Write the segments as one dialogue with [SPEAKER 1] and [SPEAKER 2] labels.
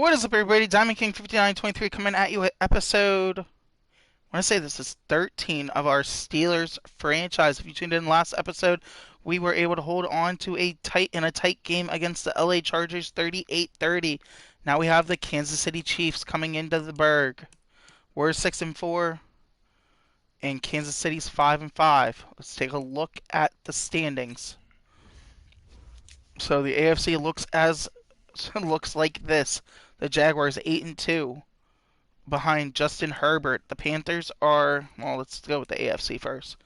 [SPEAKER 1] What is up, everybody? Diamond King 5923 coming at you with episode, I want to say this is 13 of our Steelers franchise. If you tuned in last episode, we were able to hold on to a tight game against the LA Chargers 38-30. Now we have the Kansas City Chiefs coming into the Berg. We're 6-4 and Kansas City's 5-5. Let's take a look at the standings. So the AFC looks like this. The Jaguars 8-2 behind Justin Herbert. The Panthers are, well, let's go with the AFC first.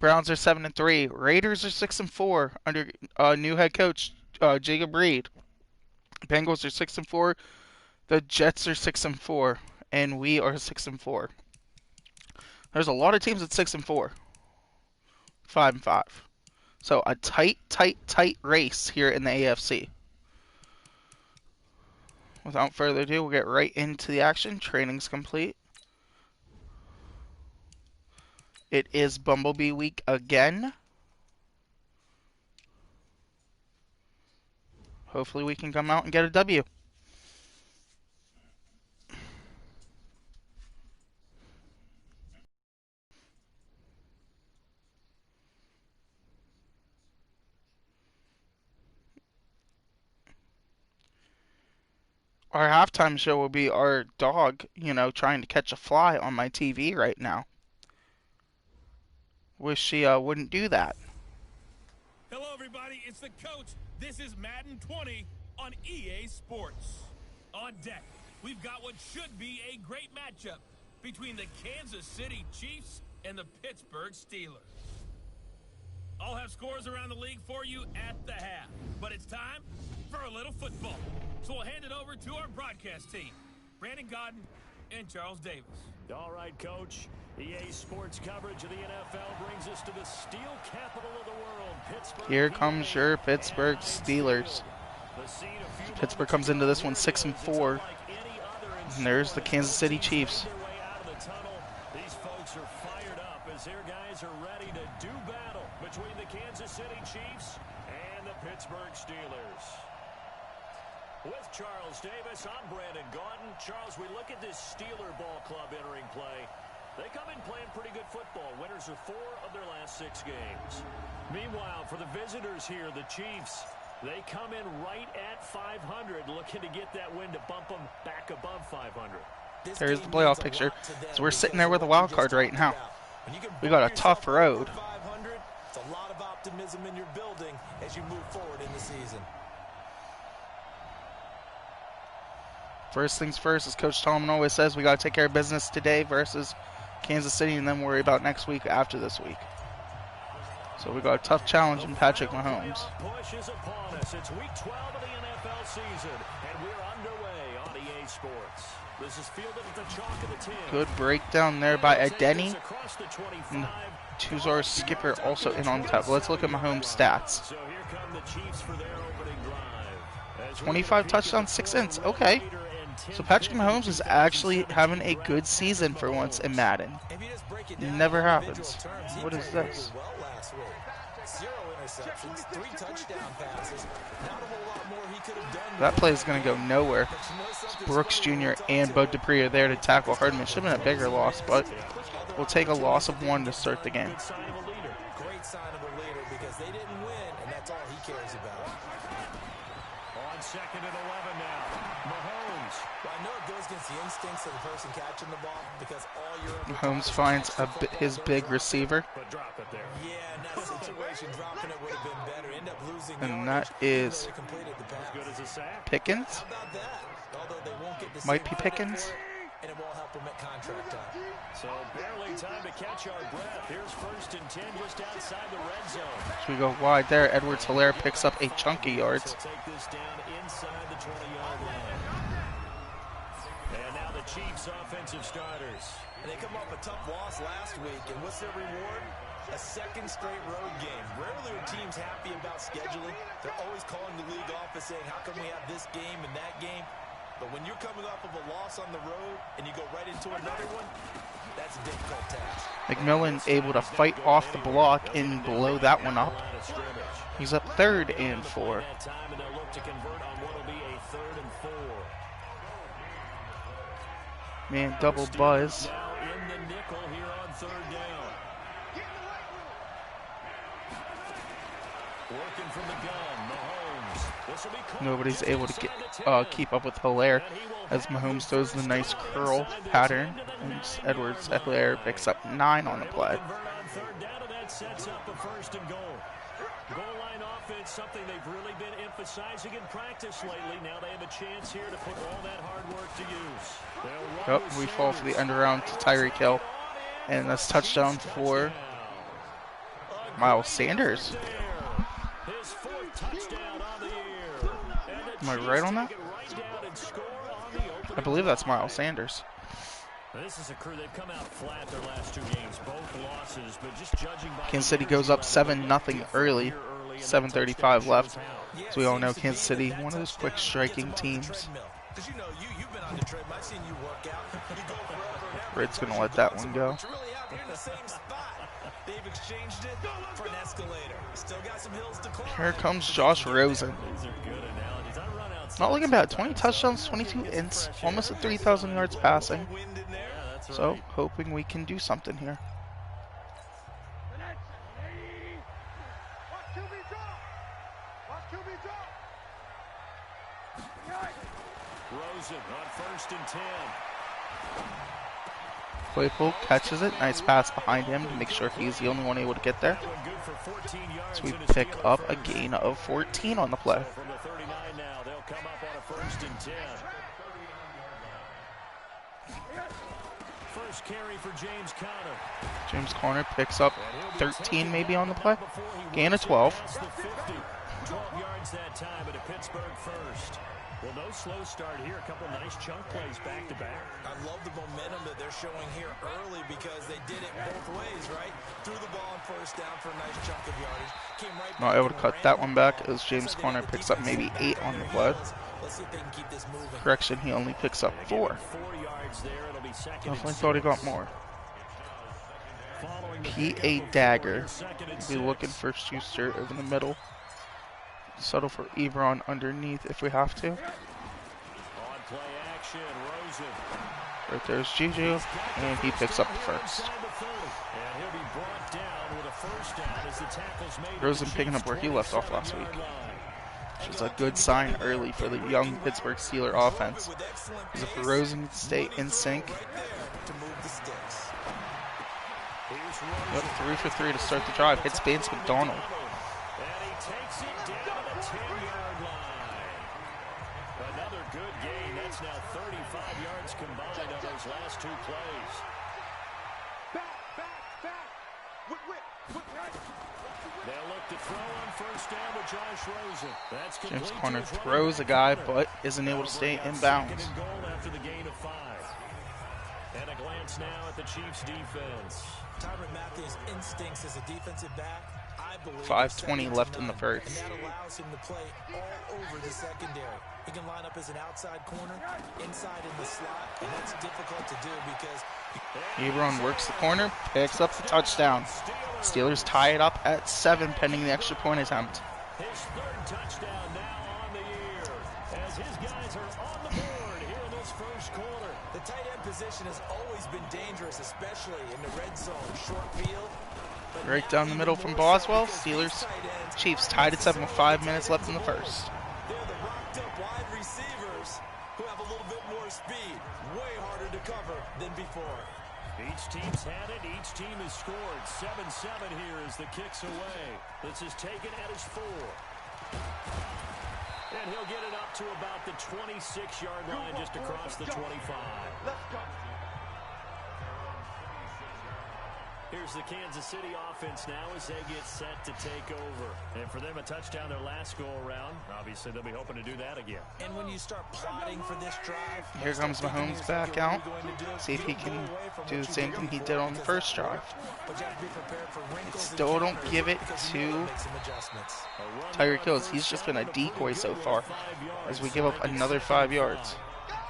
[SPEAKER 1] Browns are 7-3. Raiders are 6-4 under new head coach Jacob Reed. Bengals are 6-4. The Jets are 6-4, and we are 6-4. There's a lot of teams at 6-4, 5-5. So a tight race here in the AFC. Without further ado, we'll get right into the action. Training's complete. It is Bumblebee Week again. Hopefully we can come out and get a W. Our halftime show will be our dog, trying to catch a fly on my TV right now. Wish she wouldn't do that.
[SPEAKER 2] Hello, everybody. It's the coach. This is Madden 20 on EA Sports. On deck, we've got what should be a great matchup between the Kansas City Chiefs and the Pittsburgh Steelers. I'll have scores around the league for you at the half, but it's time for a little football. So we'll hand it over to our broadcast team, Brandon Godden and Charles Davis.
[SPEAKER 3] All right, Coach. EA Sports coverage of the NFL brings us to the steel capital of the world, Pittsburgh.
[SPEAKER 1] Here comes your Pittsburgh Steelers. Pittsburgh comes into this one 6-4. And there's the Kansas City Chiefs.
[SPEAKER 3] These folks are fired up as their guys are ready to do battle between the Kansas City Chiefs and the Pittsburgh Steelers. With Charles Davis, I'm Brandon Godden. Charles, we look at this Steeler ball club entering play. They come in playing pretty good football. Winners of 4 of their last 6 games. Meanwhile, for the visitors here, the Chiefs, they come in right at 500, looking to get that win to bump them back above 500.
[SPEAKER 1] There's the playoff picture. So we're sitting there with a wild card right now. We got a tough road.
[SPEAKER 4] It's a lot of optimism in your building as you move forward in the season.
[SPEAKER 1] First things first, as Coach Tolman always says, we got to take care of business today versus Kansas City and then worry about next week after this week. So we got a tough challenge in Patrick Mahomes.
[SPEAKER 3] Push is upon us. It's week 12 of the NFL season, and we're underway on EA Sports. This is fielded at the chalk of the 10.
[SPEAKER 1] Good breakdown there by Adeni. And Tuzar Skipper also in on top. Let's look at Mahomes' stats.
[SPEAKER 3] So here come the Chiefs for their opening drive.
[SPEAKER 1] 25 touchdowns, 6 ends. Okay. So Patrick Mahomes is actually having a good season for once in Madden. It never happens. What is this?
[SPEAKER 4] 0 interceptions, 3 touchdown passes. Not a whole lot more he could have done.
[SPEAKER 1] That play is going to go nowhere. Brooks Jr. and Bud Dupree are there to tackle Hardman. Should have been a bigger loss, but we'll take a loss of 1 to start the game.
[SPEAKER 4] Great sign of a leader because they didn't win, and that's all he cares about.
[SPEAKER 3] On 2nd and 11 now. Mahomes.
[SPEAKER 4] Well, I know it goes against the instincts of the person catching the ball because all you're
[SPEAKER 1] Mahomes finds his big receiver.
[SPEAKER 3] But drop it there.
[SPEAKER 4] Yeah, in that situation, dropping it would have been better. End up losing
[SPEAKER 1] And
[SPEAKER 4] yardage,
[SPEAKER 1] that is
[SPEAKER 4] even though they completed the pass.
[SPEAKER 3] Good as a sack.
[SPEAKER 1] Pickens.
[SPEAKER 4] How about that? Although they won't get the
[SPEAKER 1] Might
[SPEAKER 4] same
[SPEAKER 1] be Pickens.
[SPEAKER 4] and it won't help them at contract time.
[SPEAKER 3] So barely time to catch our breath. Here's 1st and 10 just outside the red zone.
[SPEAKER 1] So we go wide there. Edwards-Helaire picks up a chunky yards.
[SPEAKER 3] So take this down inside the 20-yard line. And now the Chiefs offensive starters.
[SPEAKER 4] And they come off a tough loss last week, and what's their reward? A 2nd straight road game. Rarely are teams happy about scheduling. They're always calling the league office saying, how come we have this game and that game? But when you're coming off of a loss on the road and you go right into another one, that's a difficult task.
[SPEAKER 1] McMillan able to fight off the block and blow that one up. He's up 3rd and 4. Man, double buzz.
[SPEAKER 3] Now in the nickel here on third down. Working from the gun, Mahomes. This will be caught
[SPEAKER 1] Nobody's
[SPEAKER 3] just
[SPEAKER 1] able to
[SPEAKER 3] inside the 10.
[SPEAKER 1] keep up with Hilaire
[SPEAKER 3] And he will
[SPEAKER 1] as
[SPEAKER 3] have
[SPEAKER 1] Mahomes
[SPEAKER 3] the
[SPEAKER 1] throws the
[SPEAKER 3] first
[SPEAKER 1] nice
[SPEAKER 3] down
[SPEAKER 1] curl
[SPEAKER 3] inside the
[SPEAKER 1] pattern,
[SPEAKER 3] 10 to the
[SPEAKER 1] and
[SPEAKER 3] 9-yard
[SPEAKER 1] Edwards
[SPEAKER 3] line.
[SPEAKER 1] Hilaire picks up 9 on the
[SPEAKER 3] Able to
[SPEAKER 1] play.
[SPEAKER 3] convert on third down, and that sets up a first and goal. Goal line offense, something they've really been emphasizing in practice lately. Now they have a chance here to put all that hard work to use.
[SPEAKER 1] Yep, we fall for the end around to Tyreek Hill, and that's touchdown for Miles Sanders.
[SPEAKER 3] His fourth touchdown on the year.
[SPEAKER 1] Am I right on that? I believe that's Miles Sanders.
[SPEAKER 3] This is a crew, they've come out flat their last 2 games, both losses, but just judging by
[SPEAKER 1] Kansas City goes up 7-0 early, 7:35 left. As we all know, Kansas City, one of those quick striking teams. Red's going to let that one go. Here comes Josh Rosen. Not looking bad. 20 touchdowns, 22 ints, almost at 3,000 yards passing. So, hoping we can do something here.
[SPEAKER 3] Rosen on first and 10.
[SPEAKER 1] Claypool catches it. Nice pass behind him to make sure he's the only one able to get there. So we pick up a gain of 14 on the play.
[SPEAKER 3] From the 39 now, they'll come up on a first and 10. First carry for James Conner.
[SPEAKER 1] James Conner picks up 13 maybe on the play. Gain of 12.
[SPEAKER 3] 12 yards that time, but a Pittsburgh first. Well, no slow start here. A couple nice chunk plays back to back.
[SPEAKER 4] I love the momentum that they're showing here early because they did it both ways, right? Threw the ball on first down for a nice chunk of yardage. Came right
[SPEAKER 1] Not able to cut that one back as James Conner picks up maybe 8 on the play.
[SPEAKER 4] Let's see if they can keep this moving.
[SPEAKER 1] Correction, he only picks up 4.
[SPEAKER 3] 4 yards there. It'll be second.
[SPEAKER 1] Definitely thought he got more. P.A. Dagger. Be looking for Schuster over the middle. Settle for Ebron underneath if we have to.
[SPEAKER 3] On play action, Rosen.
[SPEAKER 1] Right there's Juju, and he picks up the first.
[SPEAKER 3] And he'll be brought down with a first down as the tackle's made.
[SPEAKER 1] Rosen picking up where he left off last week, which is a good sign early for the young Pittsburgh Steelers offense. As if Rosen can stay in sync. Yep, 3 for 3 to start the drive. Hits Vance McDonald.
[SPEAKER 3] Takes it down to the 10-yard line. Another good gain. That's now 35 yards combined on those last 2 plays. They'll look to throw on first down to Josh Rosen. That's
[SPEAKER 1] James Conner throws a guy, but isn't able to stay in bounds.
[SPEAKER 3] Second and goal after the gain of 5. And a glance now at the Chiefs' defense.
[SPEAKER 4] Tyrann Mathieu's instincts as a defensive back, I believe,
[SPEAKER 1] 5:20 left in the first.
[SPEAKER 4] and that allows him to play all over the secondary. He can line up as an outside corner, inside in the slot, and that's difficult to do because
[SPEAKER 1] Ebron works the corner, picks up the touchdown. Steelers tie it up at 7 pending the extra point attempt.
[SPEAKER 3] His 3rd touchdown now on the year as his guys are on the board here in this first quarter.
[SPEAKER 4] the tight end position has always been dangerous, especially in the red zone, short field. But
[SPEAKER 1] Right
[SPEAKER 4] now
[SPEAKER 1] down the
[SPEAKER 4] even
[SPEAKER 1] middle
[SPEAKER 4] more
[SPEAKER 1] from
[SPEAKER 4] so
[SPEAKER 1] Boswell.
[SPEAKER 4] because these
[SPEAKER 1] Steelers,
[SPEAKER 4] tight ends,
[SPEAKER 1] Chiefs tied at 7 with 5 minutes left in the first.
[SPEAKER 4] they're the rocked up wide receivers who have a little bit more speed, way harder to cover than before.
[SPEAKER 3] Each team's had it. Each team has scored. 7-7 here as the kick's away. This is taken at his 4. And he'll get it up to about the 26-yard line just across the 25.
[SPEAKER 5] Let's go.
[SPEAKER 3] Here's the Kansas City offense now as they get set to take over. And for them, a touchdown their last go-around. Obviously, they'll be hoping to do that again.
[SPEAKER 4] And when you start plotting for this drive,
[SPEAKER 1] Here comes Mahomes back out. See if he can do the same thing he did on the first drive.
[SPEAKER 4] but you have to be prepared for wrinkles.
[SPEAKER 1] Still don't give it to Tyreek Hill. He's just been a decoy so far as we give up another 5 yards.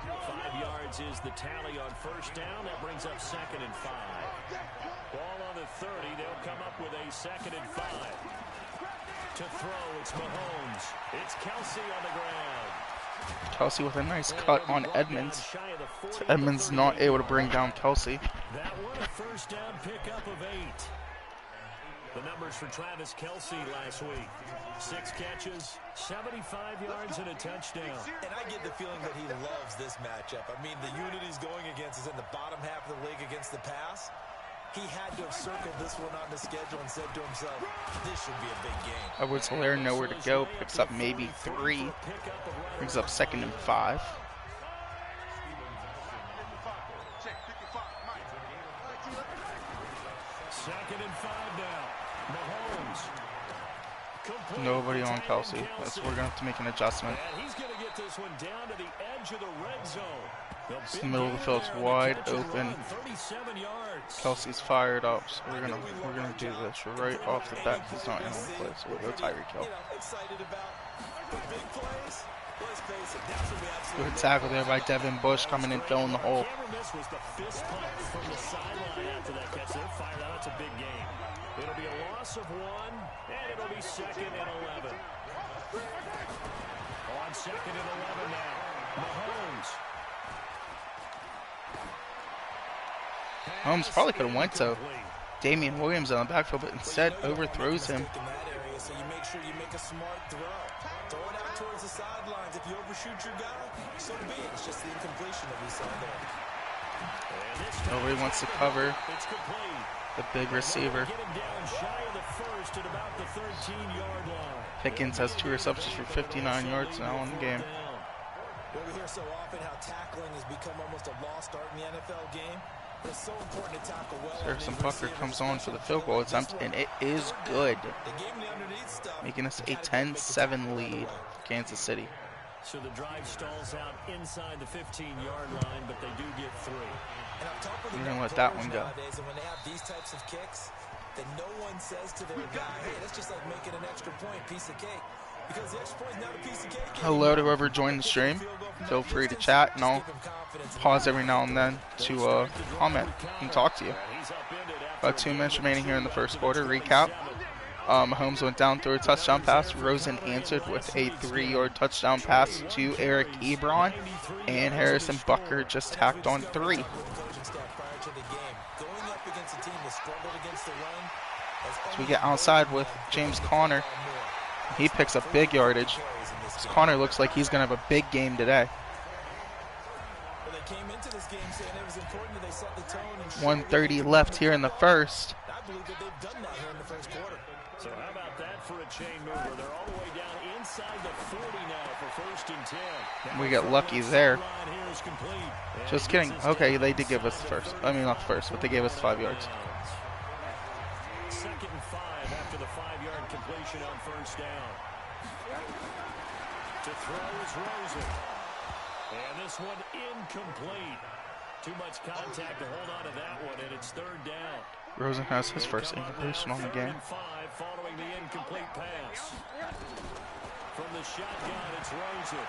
[SPEAKER 3] 5 yards is the tally on first down. That brings up 2nd and 5. Ball on the 30. They'll come up with a 2nd and 5. To throw, it's Mahomes. It's Kelsey on the ground.
[SPEAKER 1] Kelsey with a nice cut on Edmonds.
[SPEAKER 3] Shy of the
[SPEAKER 1] So
[SPEAKER 3] 40 at the
[SPEAKER 1] Edmonds not
[SPEAKER 3] 38
[SPEAKER 1] able to bring
[SPEAKER 3] yard
[SPEAKER 1] down
[SPEAKER 3] line.
[SPEAKER 1] Kelsey.
[SPEAKER 3] That one a first down pickup of 8. The numbers for Travis Kelsey last week. 6 catches, 75 yards, and a touchdown.
[SPEAKER 4] And I get the feeling that he loves this matchup. I mean, the unit he's going against is in the bottom half of the league against the pass. He had to have circled this one on the schedule and said to himself, this should be a big game.
[SPEAKER 1] Edwards-Helaire nowhere to go. Picks up maybe 3. Brings up 2nd and 5.
[SPEAKER 3] Second and 5 now. Mahomes. Complete
[SPEAKER 1] Nobody on
[SPEAKER 3] to
[SPEAKER 1] Kelsey.
[SPEAKER 3] Kelsey.
[SPEAKER 1] We're going to have to make an adjustment.
[SPEAKER 3] And he's going to get this one down to the edge of the red zone.
[SPEAKER 1] It's the middle of the field. It's wide open.
[SPEAKER 3] 37 yards.
[SPEAKER 1] Kelsey's fired up, so we're gonna do this right off the bat. He's not in the play, so we'll go Tyreek Hill.
[SPEAKER 4] Excited about the big plays. Let's face it, that's what we absolutely
[SPEAKER 1] Good tackle there by Devin Bush coming in, filling the hole.
[SPEAKER 3] Camera miss was the fist pump from the sideline after that catch. They're fired out. It's a big game. It'll be a loss of 1, and it'll be 2nd and 11. On 2nd and 11 now. Mahomes.
[SPEAKER 1] Holmes probably could have went to Damian Williams on the backfield, but instead overthrows him.
[SPEAKER 4] in that area, so you make sure you make a smart throw. Throw it out towards the sidelines. If you overshoot your guy, so be it. It's just the incompletion that we saw there.
[SPEAKER 1] Nobody wants to cover
[SPEAKER 3] It's complete.
[SPEAKER 1] the big receiver.
[SPEAKER 3] Get him down shy of the first at about the 13-yard line.
[SPEAKER 1] Pickens has 2 receptions for 59 yards now in the game.
[SPEAKER 4] Well, we hear so often how tackling has become almost a lost art in the NFL game. But it's so important to tackle well.
[SPEAKER 1] Harrison Butker comes on for the field goal attempt, and it is good,
[SPEAKER 4] The game the underneath stuff.
[SPEAKER 1] making us a 10-7 lead, Kansas City.
[SPEAKER 3] So the drive stalls out inside the 15-yard line, but they do get 3.
[SPEAKER 4] And I've talked with
[SPEAKER 1] We're
[SPEAKER 4] enough
[SPEAKER 1] gonna let that
[SPEAKER 4] players
[SPEAKER 1] one go.
[SPEAKER 4] nowadays, and when they have these types of kicks, then no one says to their guy, hey, that's just like making an extra point, piece of cake. Because the extra point is not a piece of cake.
[SPEAKER 1] Hello to whoever joined the stream. Feel free to chat, and I'll pause every now and then to comment and talk to you. About 2 minutes remaining here in the first quarter. Recap. Mahomes went down through a touchdown pass. Rosen answered with a 3-yard touchdown pass to Eric Ebron. And Harrison Butker just tacked on 3. So we get outside with James Conner. He picks up big yardage. Conner looks like he's going to have a big game today. 1:30 left here in the first.
[SPEAKER 3] So how about that for a chain mover? They're all the way down inside the 40 now for 1st and 10.
[SPEAKER 1] We get lucky there.
[SPEAKER 3] Line here is complete. And
[SPEAKER 1] Just
[SPEAKER 3] he
[SPEAKER 1] kidding.
[SPEAKER 3] gets his
[SPEAKER 1] Okay, they
[SPEAKER 3] down
[SPEAKER 1] did give us the first. I mean, not the first, but they gave us 5 yards.
[SPEAKER 3] 2nd and 5 after the 5-yard completion on 1st down. To throw is Rosen. And this one incomplete. Too much contact to hold on to that one, and it's 3rd down.
[SPEAKER 1] Rosen has his first incompletion on the game.
[SPEAKER 3] 3rd and 5 following the incomplete pass. From the shotgun, it's Rosen.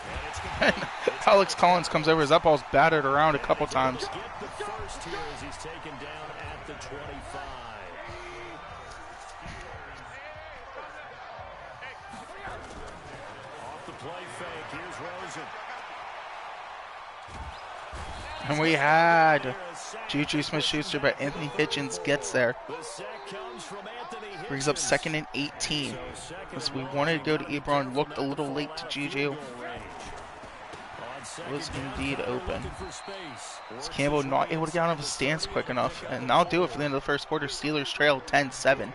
[SPEAKER 3] And it's complete.
[SPEAKER 1] Alex Collins comes over. That ball's battered around a couple times.
[SPEAKER 3] Get the first here as he's taken down at the 25. Off the play fake, here's Rosen.
[SPEAKER 1] And we had Juju Smith-Schuster, but Anthony Hitchens gets there.
[SPEAKER 3] The sack comes from Anthony Hitchens.
[SPEAKER 1] Brings up 2nd and 18. Because we wanted to go to Ebron, looked a little late to Juju. Was indeed open. So Campbell not able to get out of his stance quick enough. And that'll do it for the end of the first quarter. Steelers trail 10-7.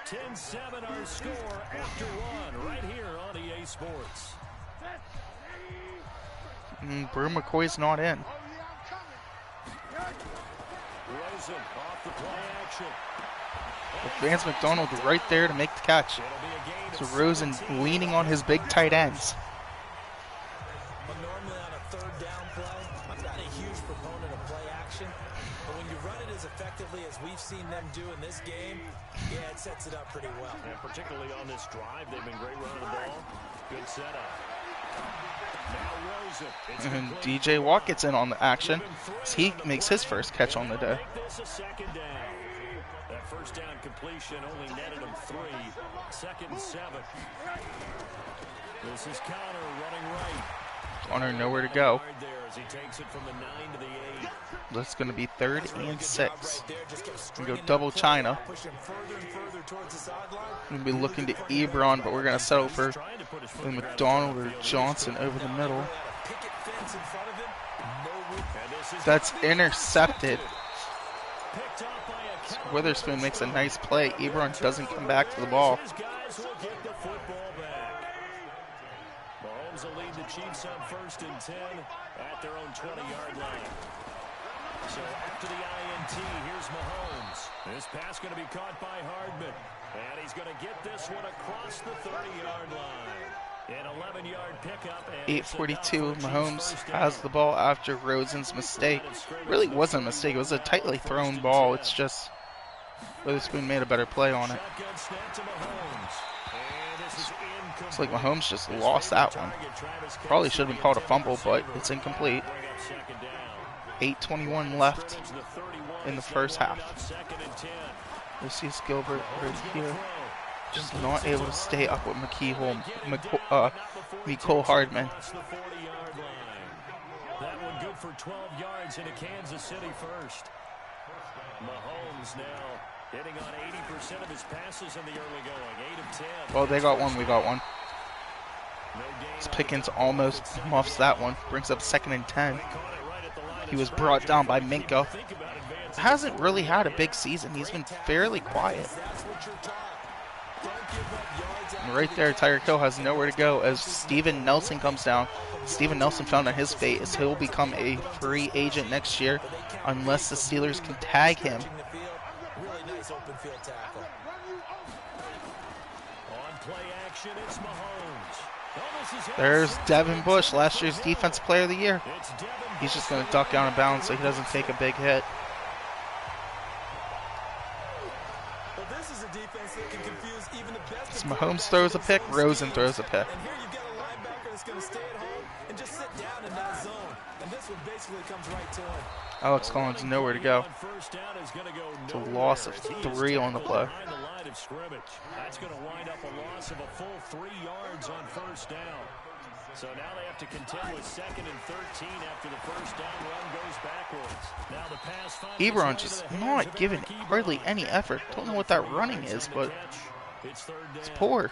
[SPEAKER 3] 10-7 our score after 1 right here on EA Sports.
[SPEAKER 1] Brew McCoy's not in.
[SPEAKER 3] Rosen off the play action.
[SPEAKER 1] But Vance McDonald right there to make the catch. So Rosen leaning on his big tight ends.
[SPEAKER 4] Well, normally on a 3rd down play, I'm not a huge proponent of play action, but when you run it as effectively as we've seen them do in this game, yeah, it sets it up pretty well.
[SPEAKER 3] And particularly on this drive, they've been great running the ball. Good setup. Now Rosen. It's
[SPEAKER 1] And
[SPEAKER 3] complete.
[SPEAKER 1] DJ Watt gets in on the action. He makes his first catch on the day.
[SPEAKER 3] Make this a 2nd down. first down completion only netted him 3. 2nd and 7. This is Connor running right.
[SPEAKER 1] Connor nowhere to go.
[SPEAKER 3] There as he takes it from the 9 to the 8.
[SPEAKER 1] That's going to be 3rd and 6. We go double China. We're going to be looking to Ebron, but we're going to settle for McDonald or Johnson over the middle. That's intercepted. So Witherspoon makes a nice play. Ebron doesn't come back to the ball.
[SPEAKER 3] Mahomes will lead the Chiefs on 1st and 10 at their own 20-yard line. So after the INT, here's Mahomes. This pass going to be caught by Hardman. And he's going to get this one across the 30-yard line. An 11-yard pickup.
[SPEAKER 1] 8:42. Mahomes has the ball after Rosen's mistake. Really wasn't a mistake. It was a tightly thrown ball. It's just Witherspoon made a better play on it. It's like Mahomes just lost that one. Probably should have been called a fumble, but it's incomplete. 8:21 left in the first half. This is Gilbert right here. Just not able to stay up with Mecole Hardman.
[SPEAKER 3] That one good for 12 yards into Kansas City first. Mahomes now hitting on 80% of his passes in the early going. 8 of 10.
[SPEAKER 1] Well, they got one, we got one. Pickens almost muffs that one. Brings up 2nd and 10. He was brought down by Minka. Hasn't really had a big season. He's been fairly quiet. And right there, Tyreek Hill has nowhere to go as Steven Nelson comes down. Steven Nelson found out his fate as he'll become a free agent next year unless the Steelers can tag him. There's Devin Bush, last year's Defensive Player of the Year. He's just going to duck out of bounds so he doesn't take a big hit. As Mahomes throws a pick, Rosen throws a pick. Alex Collins nowhere to go. It's a loss of 3 on the play.
[SPEAKER 3] That's going to wind up a loss of a full 3 yards on 1st down. So now they have to contend with 2nd and 13 after the 1st down run goes backwards. Now the pass
[SPEAKER 1] Ebron just not giving hardly any effort. Don't know what that running is, but it's poor.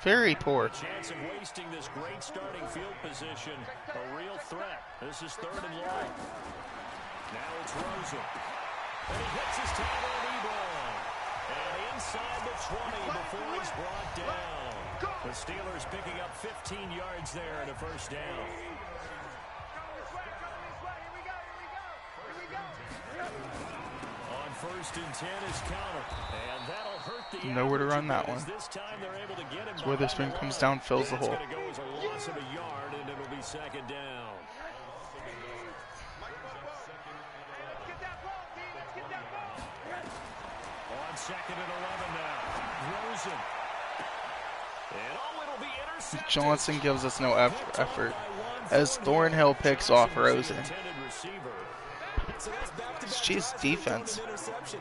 [SPEAKER 1] Very poor.
[SPEAKER 3] Chance of wasting this great starting field position. A real threat. This is 3rd and long. Now it's Rosen. And he hits his tackle on Ebron. And inside the 20 before he's brought down. The Steelers picking up 15 yards there at a 1st down. On 1st and 10 is Connor. And that'll hurt the
[SPEAKER 1] nowhere to run that one.
[SPEAKER 3] This time they're able to get him.
[SPEAKER 1] So Witherspoon comes down, fills the hole.
[SPEAKER 3] It's going to go as a loss of a yard, and it'll be 2nd down. On 2nd and 11 now. Rosen.
[SPEAKER 1] Johnson gives us no effort as Thornhill picks off Rosen. Chiefs defense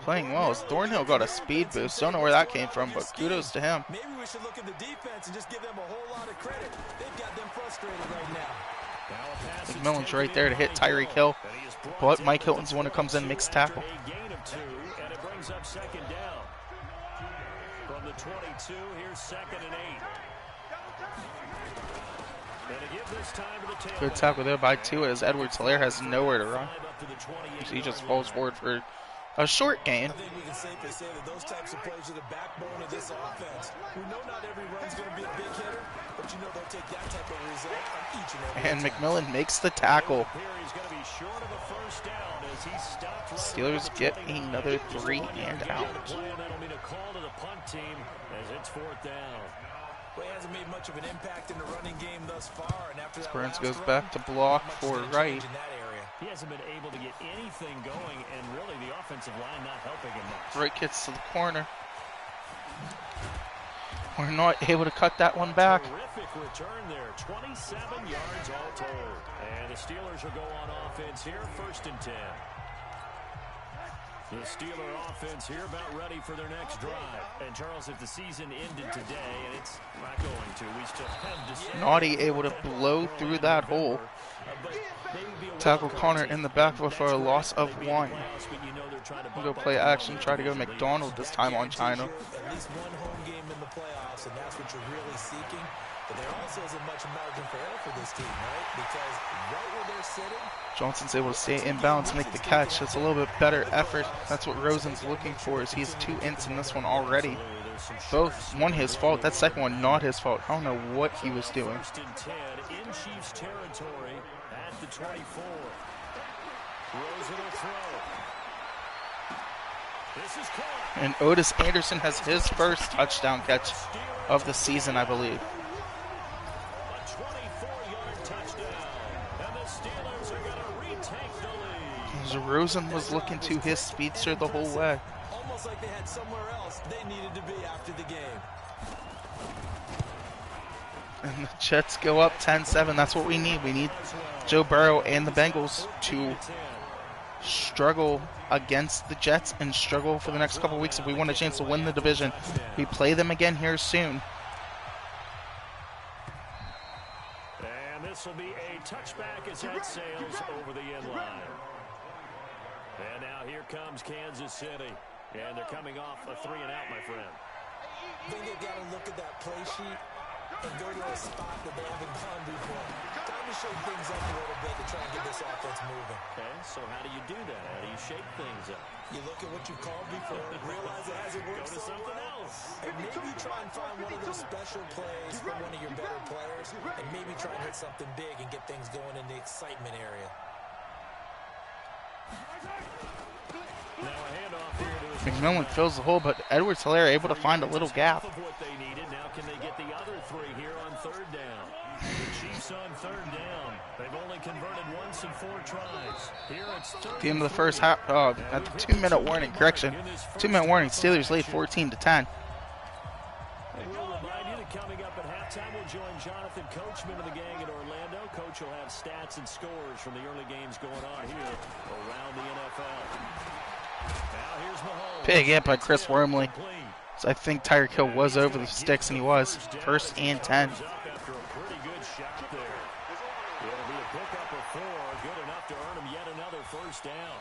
[SPEAKER 1] playing well as Thornhill got a speed boost. Don't know where that came from, but kudos to him.
[SPEAKER 4] Maybe we should look at the defense and just give them a whole lot of credit. They've got them frustrated right now.
[SPEAKER 1] McMillan's right there to hit Tyreek Hill, but Mike Hilton's the one who comes in and makes tackle.
[SPEAKER 3] And it brings up 2nd down. From the 22, here's 2nd and 8.
[SPEAKER 1] Good tackle there by Tua as Edwards-Helaire has nowhere to run. He just falls forward for a short gain.
[SPEAKER 4] I think we can safely say that those types of plays are the backbone of this offense. We know not every run's going to be a big hitter, but you know they'll take that type of result on each and every
[SPEAKER 1] And McMillan makes the tackle.
[SPEAKER 3] He's going to be short of a 1st down as he stopped.
[SPEAKER 1] Steelers get another 3 and out.
[SPEAKER 3] That'll mean a call to the punt team as it's 4th down.
[SPEAKER 4] Well, he hasn't made much of an impact in the running game thus far, and after that
[SPEAKER 1] Burns
[SPEAKER 4] last
[SPEAKER 1] goes
[SPEAKER 4] run,
[SPEAKER 1] back to block for Wright.
[SPEAKER 4] in that area.
[SPEAKER 3] He hasn't been able to get anything going, and really the offensive line not helping him much.
[SPEAKER 1] Wright gets to the corner. We're not able to cut that one back.
[SPEAKER 3] Terrific return there, 27 yards all told. And the Steelers will go on offense here, 1st and 10. The Steeler offense here about ready for their next drive. And Charles, if the season ended today, and it's not going to, we still have December.
[SPEAKER 1] Naughty able to blow through that hole. Tackle Connor in the backfield for a loss of 1. We'll go play action, try to go McDonald this time on China.
[SPEAKER 4] At least one home game in the playoffs, and that's what you're really seeking. But there also isn't much margin for error for this team, right? Because right where they're sitting,
[SPEAKER 1] Johnson's able to stay inbounds and make the catch. It's a little bit better effort. That's what Rosen's looking for, is he's 2 ints in this one already. Both, one his fault, that second one not his fault. I don't know what he was doing.
[SPEAKER 3] First and 10 in Chiefs territory at the 24. Rosen will throw. This is caught.
[SPEAKER 1] And Otis Anderson has his first touchdown catch of the season, I believe.
[SPEAKER 3] A 24-yard touchdown. And the Steelers are going to retake the lead.
[SPEAKER 1] Rosen was looking to his speedster the whole way.
[SPEAKER 4] almost like they had somewhere else they needed to be after the game.
[SPEAKER 1] And the Jets go up 10-7. That's what we need. We need Joe Burrow and the Bengals to struggle against the Jets and struggle for the next couple of weeks if we want a chance to win the division. We play them again here soon.
[SPEAKER 3] And this will be a touchback as that sails over the end line. And now here comes Kansas City. And they're coming off a 3-and-out, my friend.
[SPEAKER 4] I think they've got to look at that play sheet and go to a spot that they haven't gone before. Time to shake things up a little bit to try and get this offense moving.
[SPEAKER 3] Okay, so how do you do that? How do you shake things up?
[SPEAKER 4] You look at what you've called before, realize it hasn't worked
[SPEAKER 3] Go to
[SPEAKER 4] so
[SPEAKER 3] something
[SPEAKER 4] well,
[SPEAKER 3] else.
[SPEAKER 4] and maybe try and find one of those special plays from one of your better players, and maybe try and hit something big and get things going in the excitement area.
[SPEAKER 3] Now a handoff here to
[SPEAKER 1] McMillan fills the hole, but Edwards-Helaire able to find a little gap.
[SPEAKER 3] of what they needed. Now can they get the other three here on third down? The Chiefs on third down. They've only converted once in 4 tries. Here it's
[SPEAKER 1] At the end of the first half, at the 2-minute warning, correction, 2-minute warning, Steelers lead 14-10.
[SPEAKER 3] And we'll remind you that coming up at halftime, we'll join Jonathan Coachman of the gang in Orlando. Coach will have stats and scores from the early games going on here around the NFL. Now here's Mahomes.
[SPEAKER 1] Big hit by Chris Wormley. So I think Tyreek Hill was over the sticks, and he was. First and 10.
[SPEAKER 3] After a pretty good shot there. It'll be a pickup of 4, good enough to earn him yet another first down.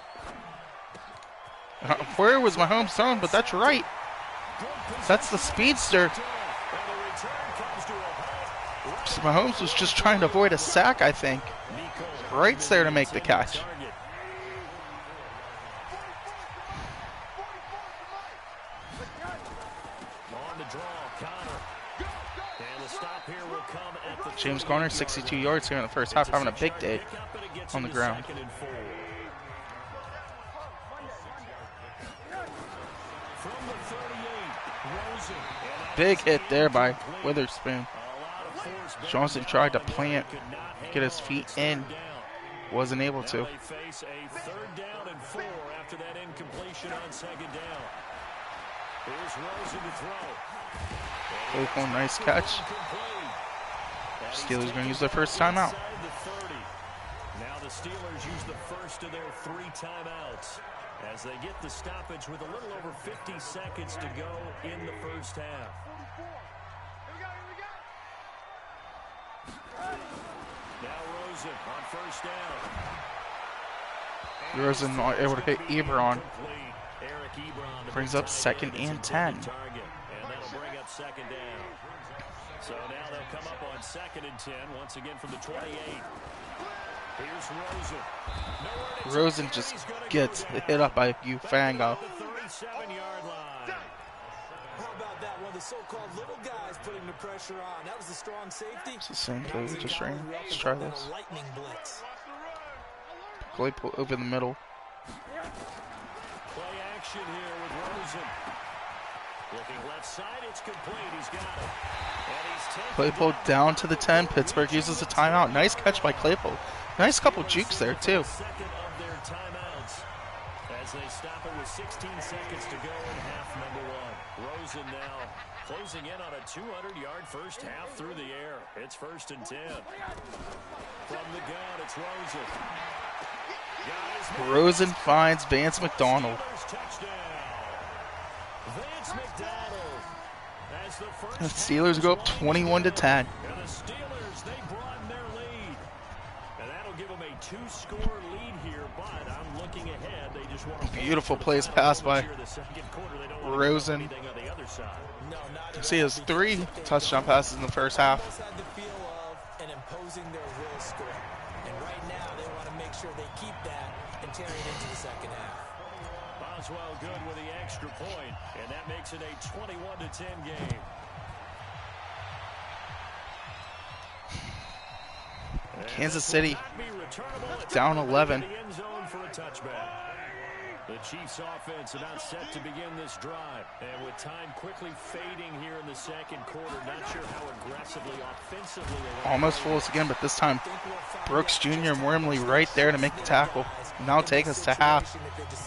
[SPEAKER 1] Where was Mahomes thrown? But that's right. That's the speedster. So Mahomes was just trying to avoid a sack, I think. Wright's there to make the catch. James Garner, 62 yards here in the first half, having a big day on the ground. Big hit there by Witherspoon. Johnson tried to plant, get his feet in, wasn't able to.
[SPEAKER 3] They face a 3rd down and 4 after that incompletion on 2nd down. Here's Rosen to throw.
[SPEAKER 1] Claypool, nice catch. Steelers going to use their first timeout.
[SPEAKER 3] Now the Steelers use the first of their 3 timeouts as they get the stoppage with a little over 50 seconds to go in the first half. Now Rosen on first down.
[SPEAKER 1] Rosen not able to hit Ebron.
[SPEAKER 3] Eric Ebron
[SPEAKER 1] Brings up 2nd and 10.
[SPEAKER 3] and that'll bring up 2nd down. So now they'll come up on 2nd and 10 once again from the 28. Here's Rosen.
[SPEAKER 1] Rosen just gets hit up by Ufango.
[SPEAKER 3] The 37-yard line.
[SPEAKER 4] How about that? One of the so-called little guys putting the pressure on. That was the strong safety.
[SPEAKER 1] It's the same play we just ran. Let's try this.
[SPEAKER 4] Lightning blitz.
[SPEAKER 1] Claypool over the middle.
[SPEAKER 3] Play action here with Rosen. Looking left side, it's complete. He's got it. And he's taken
[SPEAKER 1] Claypool down to the 10. Pittsburgh uses a timeout. Nice catch by Claypool. Nice couple jukes there, too.
[SPEAKER 3] second of their timeouts as they stop it with 16 seconds to go in half number 1. Rosen now closing in on a 200-yard first half through the air. It's 1st and 10. From the gun, it's Rosen.
[SPEAKER 1] Rosen finds Vance McDonald.
[SPEAKER 3] Vance McDonald as the first
[SPEAKER 1] The Steelers go up 21-10.
[SPEAKER 3] And the Steelers, they broaden their lead. And that'll give them a 2-score lead here, but I'm looking ahead. They just want to
[SPEAKER 1] Beautiful plays passed by Rosen. You see his 3 touchdown passes in the first half.
[SPEAKER 4] Had the feel of and imposing their will score. And right now they want to make sure they keep that and carry it into the second half.
[SPEAKER 3] Boswell good with the extra point, and that makes it a 21-10 game.
[SPEAKER 1] Kansas City down 11.
[SPEAKER 3] The Chiefs offense about set to begin this drive. And with time quickly fading here in the second quarter, not sure how aggressively, offensively.
[SPEAKER 1] Almost full us again, but this time Brooks Jr. and Wormley right there to make the tackle. Now take us to half.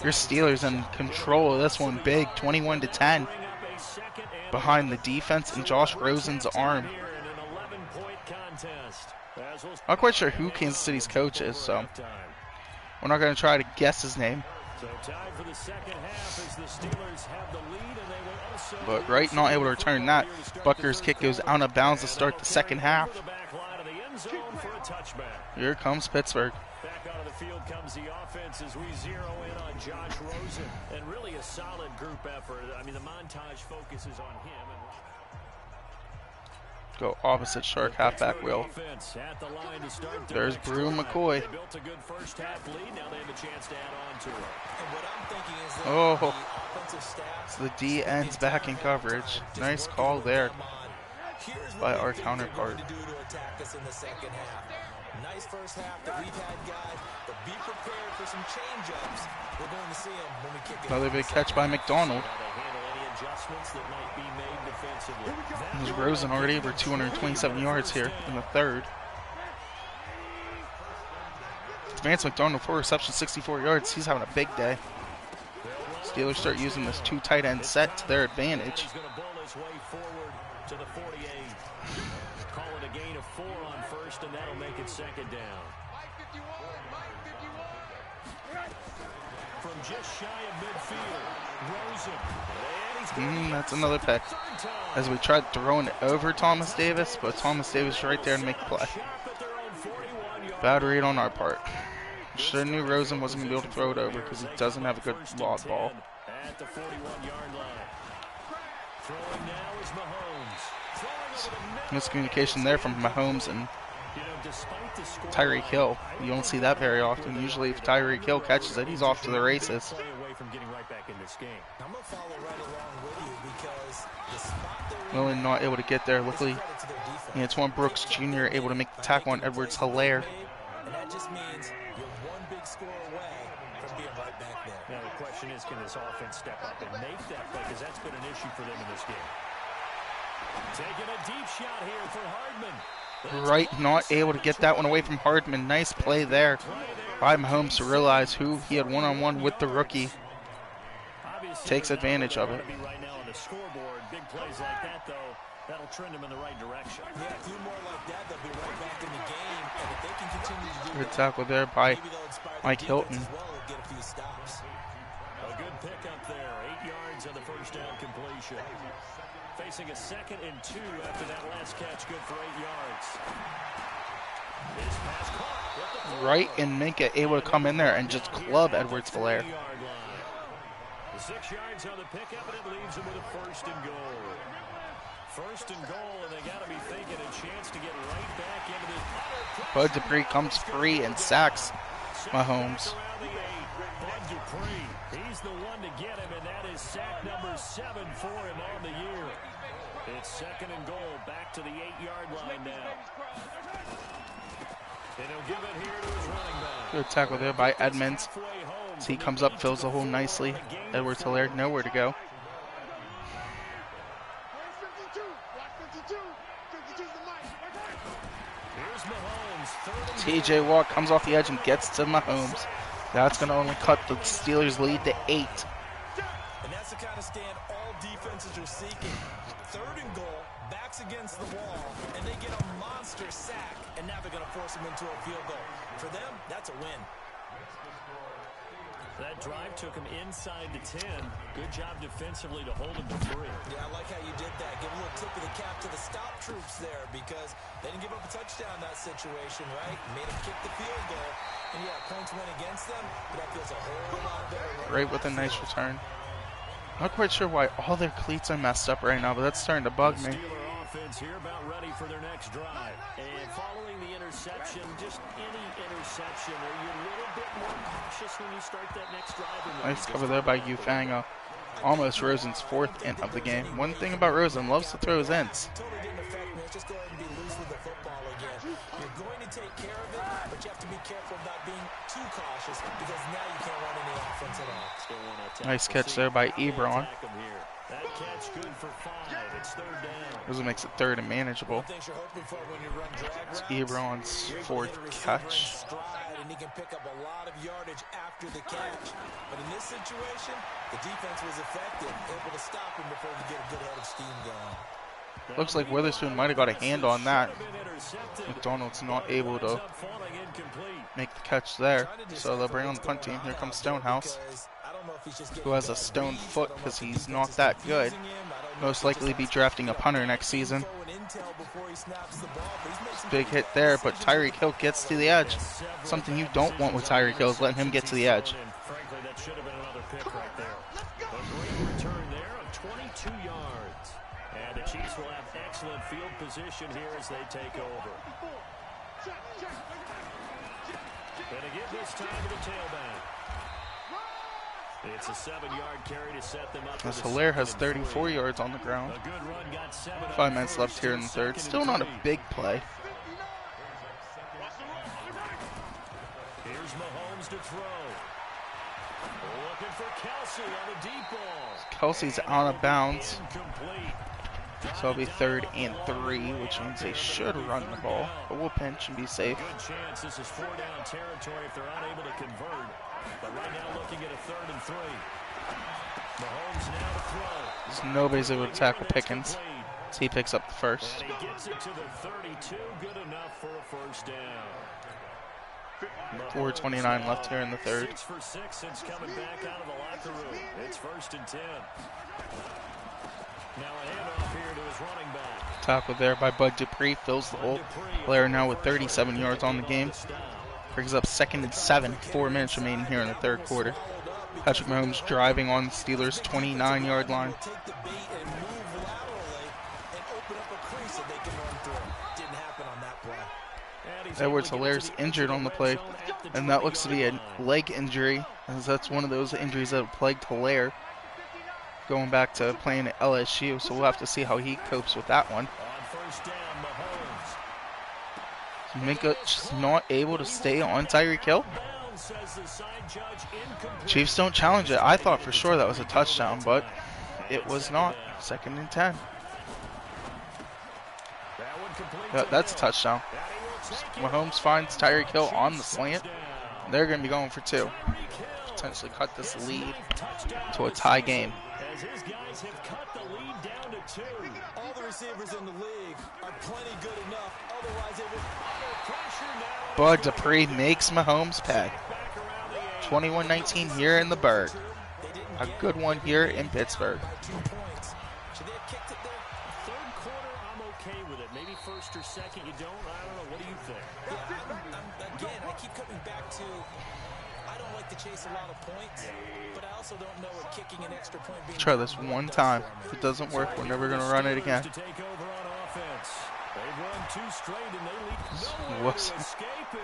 [SPEAKER 1] Your Steelers in control of this one big, 21-10. Behind the defense and Josh Rosen's arm. Not quite sure who Kansas City's coach is, so we're not going to try to guess his name.
[SPEAKER 3] So time for the second half as the Steelers have the lead, and they will also
[SPEAKER 1] But Wright not able to return that. Bucker's kick goes out of bounds to start the second half. Here comes Pittsburgh.
[SPEAKER 3] Back out of the field comes the offense as we zero in on Josh Rosen. And really a solid group effort. I mean, the montage focuses on him.
[SPEAKER 1] Go opposite Shark halfback wheel. There's Brew McCoy.
[SPEAKER 3] They built a good first half lead. Now they have a chance to add on to it.
[SPEAKER 4] And what I'm thinking is that
[SPEAKER 1] Oh,
[SPEAKER 4] the offensive staff,
[SPEAKER 1] so the D ends back in coverage. Nice call there
[SPEAKER 4] here's
[SPEAKER 1] by
[SPEAKER 4] what
[SPEAKER 1] our
[SPEAKER 4] we think they're
[SPEAKER 1] counterpart.
[SPEAKER 4] going to do to attack us in the second half. Nice first half that we've had, guys, but be prepared for some change-ups. We're going to see them when we kick it.
[SPEAKER 1] Another big catch by McDonald. There's Rosen already over 227 yards here in the third. Vance McDonald, 4 receptions, 64 yards. He's having a big day. Steelers start using this 2 tight end set to their advantage.
[SPEAKER 3] Call it a gain of 4 on first, and that'll make it second down. From just shy of midfield, Rosen.
[SPEAKER 1] That's another pick. As we tried throwing it over Thomas Davis, but Thomas Davis right there to make the play. Bad read on our part. Should have knew Rosen wasn't going to be able to throw it over because he doesn't have a good lob ball.
[SPEAKER 3] At the 41-yard line. Throwing now is Mahomes.
[SPEAKER 1] Miscommunication there from Mahomes and Tyreek Hill. You don't see that very often. Usually if Tyreek Hill catches it, he's off to the races. Millen not able to get there. Luckily, Antoine Brooks Jr. able to make the tackle on Edwards-Helaire.
[SPEAKER 4] And that just means you're one big score away from being right back there.
[SPEAKER 3] Now the question is, can this offense step up and make that play? Because that's been an issue for them in this game. Taking a deep shot here for Hardman.
[SPEAKER 1] Wright not able to get that one away from Hardman. Nice play there by Mahomes to realize who he had one-on-one with the rookie. Takes advantage of it.
[SPEAKER 3] Right now on the scoreboard, big plays like that though, that'll trend them in the right direction.
[SPEAKER 4] Yeah, a few more like that, they'll be right back in the game. And if they can continue to do
[SPEAKER 1] Good tackle there by Mike Hilton.
[SPEAKER 4] Get a few stops.
[SPEAKER 3] A good pickup there, 8 yards on the first down completion. Facing a 2nd and 2 after that last catch, good for 8 yards. His pass caught.
[SPEAKER 1] Wright and Minka able to come in there and just club Edwards-Helaire.
[SPEAKER 3] 6 yards on the pickup, and it leaves them with a 1st and goal. 1st and goal, and they got to be thinking a chance to get right back into this.
[SPEAKER 1] Bud Dupree comes free and sacks Mahomes.
[SPEAKER 3] Bud Dupree, he's the one to get him, and that is sack number 7 for him on the year. It's 2nd and goal, back to the 8-yard line now. And he'll give it here to his running back.
[SPEAKER 1] Good tackle there by Edmonds. As he comes up, fills the hole nicely. Edwards-Helaire nowhere to go. TJ Watt comes off the edge and gets to Mahomes. That's going to only cut the Steelers' lead to 8.
[SPEAKER 4] And that's the kind of stand all defenses are seeking. 3rd and goal, backs against the wall, and they get a monster sack, and now they're going to force them into a field goal. For them, that's a win.
[SPEAKER 3] That drive took him inside the 10. Good job defensively to hold him to 3.
[SPEAKER 4] Yeah, I like how you did that. Give a little tip of the cap to the stop troops there because they didn't give up a touchdown in that situation, right? Made them kick the field goal. And yeah, points went against them, but that feels a whole lot better.
[SPEAKER 1] Right with a nice return. Not quite sure why all their cleats are messed up right now, but that's starting to bug me.
[SPEAKER 3] Steeler offense here about ready for their next drive. And following the interception, just any interception, are you a little bit more cautious when you start that next drive?
[SPEAKER 1] Nice cover there by Ufanga. Almost Rosen's 4th int of the game. One thing about Rosen, loves to throw his ints.
[SPEAKER 4] Totally didn't affect me. Let's just go ahead and be loose with the football again. You're going to take care of it, but you have to be careful about being too cautious because now you can't run any offense at all.
[SPEAKER 1] Nice catch there by Ebron.
[SPEAKER 3] That catch good for 5. It's 3rd down.
[SPEAKER 1] This makes it 3rd and manageable.
[SPEAKER 4] Things you're hoping for when you run drag
[SPEAKER 1] It's
[SPEAKER 4] routes.
[SPEAKER 1] Ebron's
[SPEAKER 4] You're
[SPEAKER 1] 4th
[SPEAKER 4] able to receive
[SPEAKER 1] catch.
[SPEAKER 4] one stride, and he can pick up a lot of yardage after the catch. But in this situation, the defense was effective, able to stop him before he get a good head of steam going.
[SPEAKER 1] Looks like Witherspoon might have got a hand on that. McDonald's not able to make the catch there. So they'll bring on the punt team. Here comes Stonehouse, who has a stone foot because he's not that good. Most likely be drafting a punter next season. Big hit there, but Tyreek Hill gets to the edge. Something you don't want with Tyreek Hill is letting him get to the edge.
[SPEAKER 3] Frankly, that should have been another pick right there. A great return there of 22 yards. And the Chiefs will have excellent field position here as they take over. And again this time to the tailback. It's a 7-yard carry to set them up.
[SPEAKER 1] As Hilaire has 34 yards on the ground. 5 minutes left here in the 3rd. Still not a big play.
[SPEAKER 3] Here's Mahomes to throw. Looking for Kelsey on a deep ball.
[SPEAKER 1] Kelsey's out of bounds.
[SPEAKER 3] Incomplete.
[SPEAKER 1] So it'll be 3rd and 3, which means they should run the ball. But we'll pinch and be safe.
[SPEAKER 3] Good chance this is 4-down territory if they're unable to convert. But right now looking at a 3rd and 3. Mahomes now to throw.
[SPEAKER 1] Nobody's able to tackle Pickens. So he picks up the first.
[SPEAKER 3] And he gets it to the 32. Good enough for a 1st down.
[SPEAKER 1] 4:29 left here in the 3rd.
[SPEAKER 3] 6 for 6 since coming back out of the locker room. It's 1st and 10. Now a handoff here to his running back.
[SPEAKER 1] Tackle there by Bud Dupree. Fills the hole. Player now with 37 yards on the game. Brings up 2nd and 7. 4 minutes remaining here in the 3rd quarter. Patrick Mahomes driving on the Steelers' 29-yard line. Edwards-Hilaire's injured on the play, and that looks to be a leg injury, as that's one of those injuries that have plagued Hilaire going back to playing at LSU, so we'll have to see how he copes with that one. Minka just not able to stay on Tyreek Hill. Chiefs don't challenge it. I thought for sure that was a touchdown, but it was not. 2nd and 10. That's a touchdown. Mahomes finds Tyreek Hill on the slant. They're going to be going for 2. Potentially cut this lead to a tie game.
[SPEAKER 4] All the receivers in the league are plenty good enough. Otherwise, they would under pressure now.
[SPEAKER 1] Bud Dupree makes Mahomes pay. 21-19 here in the Berg. A good one here in Pittsburgh.
[SPEAKER 4] Should they have kicked it there?
[SPEAKER 3] 3rd quarter, I'm okay with it. Maybe 1st or 2nd, you don't. I don't know. What do you think?
[SPEAKER 4] Again, I keep coming back to I don't like to chase a lot of points, but I also don't know if kicking an extra point being
[SPEAKER 1] Try this one time. If it doesn't work, we're never going to run it again. Whoops.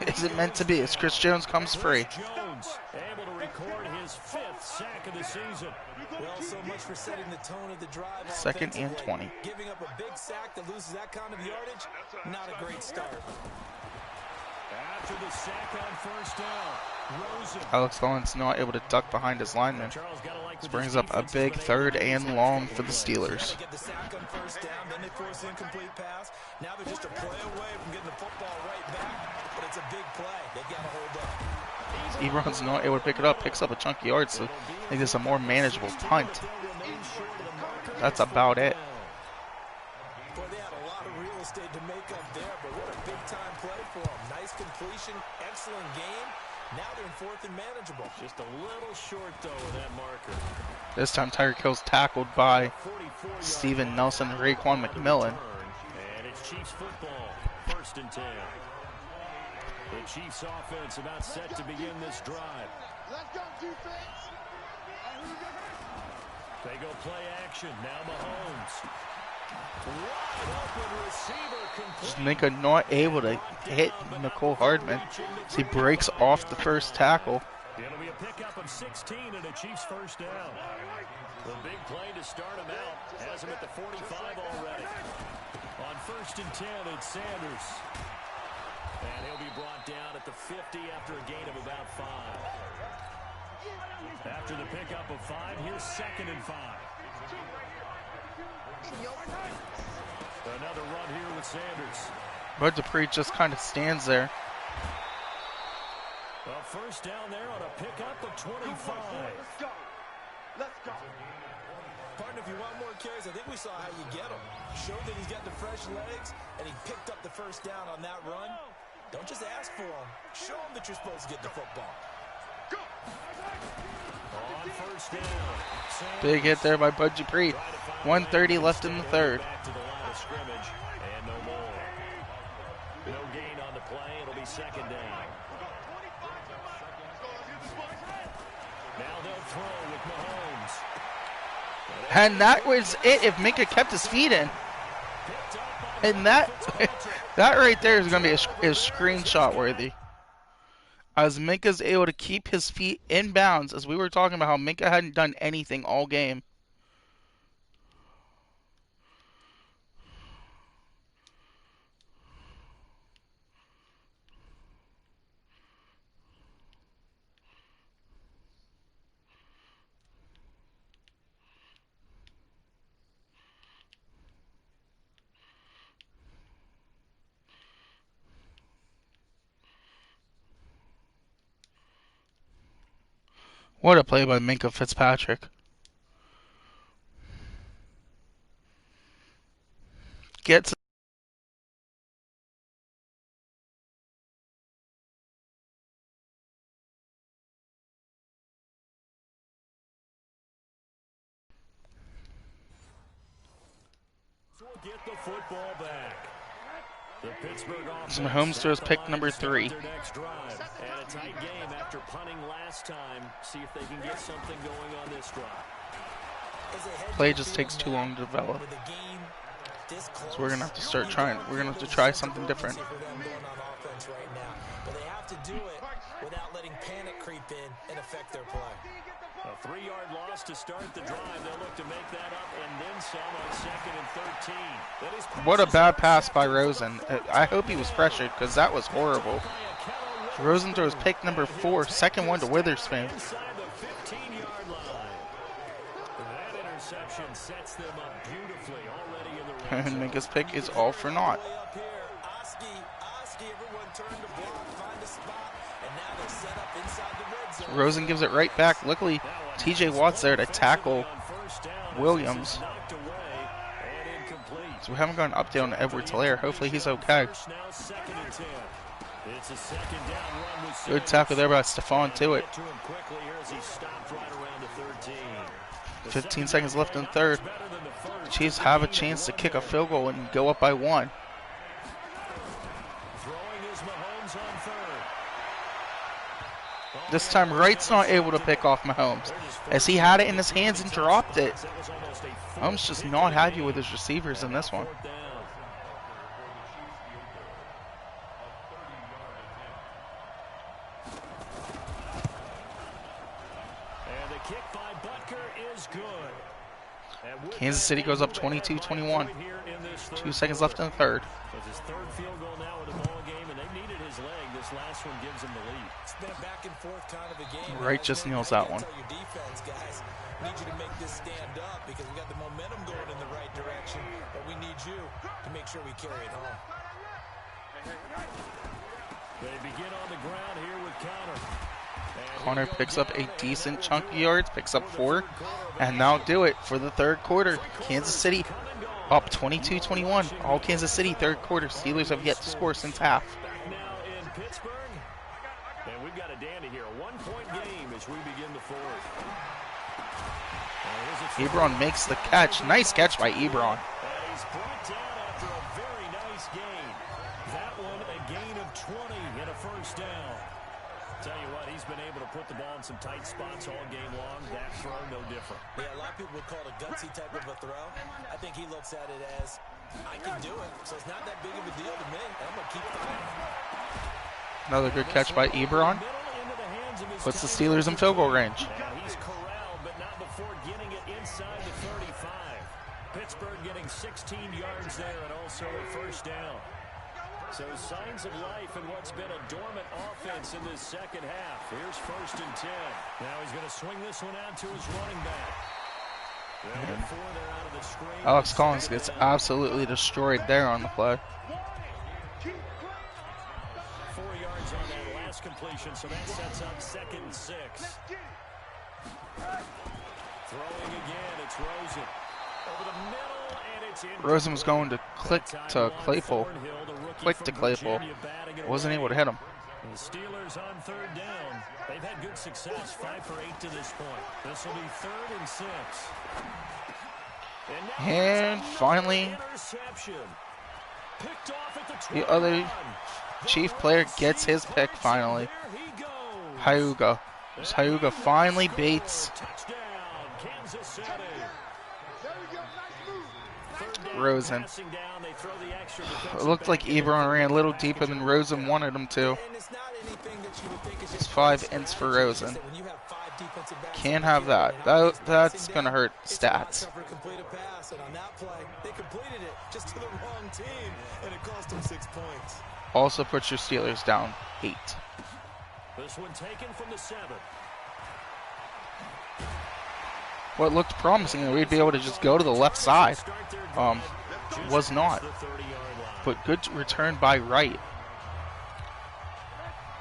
[SPEAKER 1] Is it meant to be? As Chris Jones comes free.
[SPEAKER 3] Able to record his 5th sack of the season.
[SPEAKER 4] Well, so much for setting the tone of the drive.
[SPEAKER 1] 2nd and 20.
[SPEAKER 4] Giving up a big sack that loses that kind of yardage, not a great start.
[SPEAKER 3] After the sack on 1st down, Rosen.
[SPEAKER 1] Alex Collins not able to duck behind his lineman. This brings up a big 3rd and long for the Steelers.
[SPEAKER 4] Get the sack on 1st down, then they force incomplete pass. Now they're just a play away from getting the football right back, but it's a big play. They've got to hold up.
[SPEAKER 1] Ebron's not able to pick it up, picks up a chunk of yards, so I think it's a more manageable punt. That's about it.
[SPEAKER 4] Boy, they had a lot of real estate to make up there, but what a big-time play for them. Nice completion, excellent game, Now they're in fourth and manageable.
[SPEAKER 3] Just a little short, though, of that marker.
[SPEAKER 1] This time Tyreek Hill's tackled by Steven Nelson and Raekwon McMillan.
[SPEAKER 3] And it's Chiefs football, 1st and 10. The Chiefs offense about set to begin this drive.
[SPEAKER 5] Let's go, defense.
[SPEAKER 3] They go play action. Now Mahomes. Wide open receiver.
[SPEAKER 1] Just Minka not able to hit Nicole Hardman as he breaks off the first tackle.
[SPEAKER 3] It'll be a pickup of 16 and a Chiefs first down. The big play to start him out. Has him at the 45 already. On 1st and 10, it's Sanders. And he'll be brought down at the 50 after a gain of about 5. After the pickup of 5, here's 2nd and 5. Another run here with Sanders.
[SPEAKER 1] Bud Dupree just kind of stands there.
[SPEAKER 3] A first down there on a pickup of 25.
[SPEAKER 5] Let's go. Let's go.
[SPEAKER 4] Partner, if you want more carries, I think we saw how you get them. Showed that he's got the fresh legs, and he picked up the first down on that run. Don't just ask for them. Show them that you're supposed to get the football.
[SPEAKER 5] Go.
[SPEAKER 3] On first down.
[SPEAKER 1] Big hit there by Bud Dupree. 1:30 left in the third.
[SPEAKER 3] Back to the line of scrimmage, and no more. No gain on the play. It'll be 2nd down. Now they'll throw with Mahomes.
[SPEAKER 1] And that was it if Minka kept his feet in. And that right there is going to be a screenshot worthy. As Minka's able to keep his feet in bounds, as we were talking about how Minka hadn't done anything all game. What a play by Minka Fitzpatrick. Gets
[SPEAKER 3] We'll get the football back. The Pittsburgh offense.
[SPEAKER 1] Mahomes throws pick number 3.
[SPEAKER 3] Their next drive. And a tight game after punting last time. See if they can get something going on this drive.
[SPEAKER 1] Play just takes too long to develop. So we're gonna have to start trying. We're gonna have to try something different.
[SPEAKER 4] But they have to do it without letting panic creep in and affect their play.
[SPEAKER 3] A 3-yard loss to start the drive. They'll look to make that up and then some on 2nd and 13. That is
[SPEAKER 1] What a bad pass by Rosen. I hope he was pressured because that was horrible. Rosen throws pick number 4, second one to Witherspoon.
[SPEAKER 3] inside the 15-yard line. That interception sets them up beautifully already in the red
[SPEAKER 1] And
[SPEAKER 3] zone.
[SPEAKER 1] Minka's pick is all for naught.
[SPEAKER 4] Way up here, Oski, everyone turned to block, find a spot, and now they're set up inside the red zone.
[SPEAKER 1] Rosen gives it right back. Luckily, TJ Watt's there to tackle Williams.
[SPEAKER 3] Knocked away and incomplete.
[SPEAKER 1] So we haven't got an update on Edwards Hilaire. Hopefully he's okay.
[SPEAKER 3] First, now 2nd and 10. It's a 2nd down run with
[SPEAKER 1] Good tackle there by Stephon Tuitt.
[SPEAKER 3] Get to him quickly here as he stopped right around the 13.
[SPEAKER 1] 15 seconds left in the third.
[SPEAKER 3] Better than the first.
[SPEAKER 1] Chiefs have a chance to kick a field goal and go up by 1.
[SPEAKER 3] Throwing is Mahomes on 3rd.
[SPEAKER 1] This time Wright's not able to pick off Mahomes as he had it in his hands and dropped it.
[SPEAKER 3] That was almost a
[SPEAKER 1] Mahomes just not happy with his receivers in this one.
[SPEAKER 3] 4th down. And the kick by Butker is good. And with
[SPEAKER 1] Kansas
[SPEAKER 3] that,
[SPEAKER 1] City goes up
[SPEAKER 3] they have a
[SPEAKER 1] 22-21.
[SPEAKER 3] point here in this
[SPEAKER 1] 2
[SPEAKER 3] third
[SPEAKER 1] seconds left in the third.
[SPEAKER 3] It's his 3rd field goal now in the ball game, and they needed his leg. This last one gives him the lead.
[SPEAKER 4] It's been a back and forth kind of a game.
[SPEAKER 1] Wright just nails that one.
[SPEAKER 4] Tell your defense, guys, we need you to make this stand up because we got the momentum going in the right direction, but we need you to make sure we carry it home.
[SPEAKER 3] They begin on the ground here with Connor. And
[SPEAKER 1] Connor
[SPEAKER 3] here we go
[SPEAKER 1] picks up a
[SPEAKER 3] again.
[SPEAKER 1] decent chunk of yards, picks up 4, and now do it for the third quarter. Kansas City up 22-21. All Kansas City third quarter. Steelers have yet to score since half.
[SPEAKER 3] Back now in Pittsburgh. And we've got a dandy here. A 1-point game as we begin the fourth.
[SPEAKER 1] Ebron makes the catch. Nice catch by Ebron.
[SPEAKER 3] And he's brought down after a very nice gain. That one a gain of 20 and a first down. Tell you what, he's been able to put the ball in some tight spots all game long. That throw, no different.
[SPEAKER 4] Yeah, a lot of people would call it a gutsy type of a throw. I think he looks at it as, I can do it, so it's not that big of a deal to me. I'm going to keep fighting.
[SPEAKER 1] Another good catch by Ebron. Puts the Steelers in field goal range.
[SPEAKER 3] And he's corralled, but not before getting it inside the 35. Pittsburgh getting 16 yards there and also a first down. So signs of life in what's been a dormant offense in this second half. Here's 1st and 10. Now he's going to swing this one out to his running back. Out of the screen.
[SPEAKER 1] Alex Collins gets absolutely destroyed there on the play.
[SPEAKER 3] 4 yards on that last completion, so that sets up 2nd and 6. Throwing again, it's Rosen. Over the middle, and it's in.
[SPEAKER 1] Rosen was going to click to Claypool. Quick to Claypool. Wasn't able to hit him.
[SPEAKER 3] The Steelers on 3rd down. They've had good success, 5 for 8 to this point. This will be 3rd and 6.
[SPEAKER 1] And finally, the other Chief player gets his pick finally. Hyuga. Hyuga finally baits Rosen. It looked like Ebron ran a little deeper than Rosen wanted him to. It's 5 ints for Rosen. Can't have that. That's going to hurt stats. Also puts your Steelers down 8.
[SPEAKER 3] This one taken from the 7.
[SPEAKER 1] What looked promising that we'd be able to just go to the left side was not. But good return by Wright.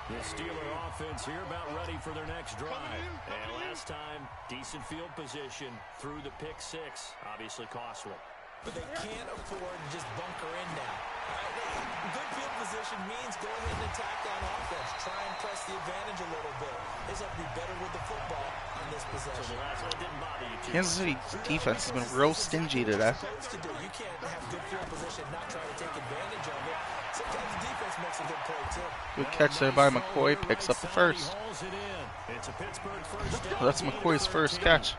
[SPEAKER 3] The Steeler offense here about ready for their next drive. And last time, decent field position through the pick 6. Obviously costly.
[SPEAKER 4] But they can't afford to just bunker in now. Good field position means go ahead and attack on offense. Try and press the advantage a little bit. They just have to be better with the football on this possession.
[SPEAKER 1] Kansas City defense has been real stingy today.
[SPEAKER 4] You can't have good field position and not try to take advantage of it. Sometimes the defense makes a good play too.
[SPEAKER 1] Good catch there by McCoy. Picks up the first. Well, that's McCoy's first catch.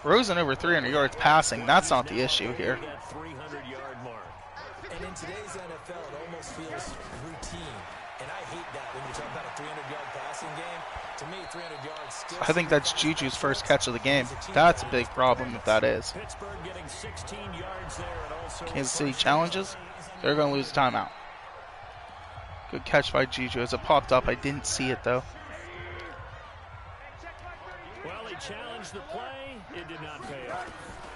[SPEAKER 1] Rosen over 300 yards passing. That's not the issue here.
[SPEAKER 4] And in today's NFL, it almost feels routine. And I hate that when you talk about a 300-yard passing game. To me, 300 yards still.
[SPEAKER 1] I think that's Juju's first catch of the game. That's a big problem if that is. Kansas City challenges. They're going to lose timeout. Good catch by Juju. As it popped up, I didn't see it though.
[SPEAKER 3] Well, he challenged the play. It did not pay off.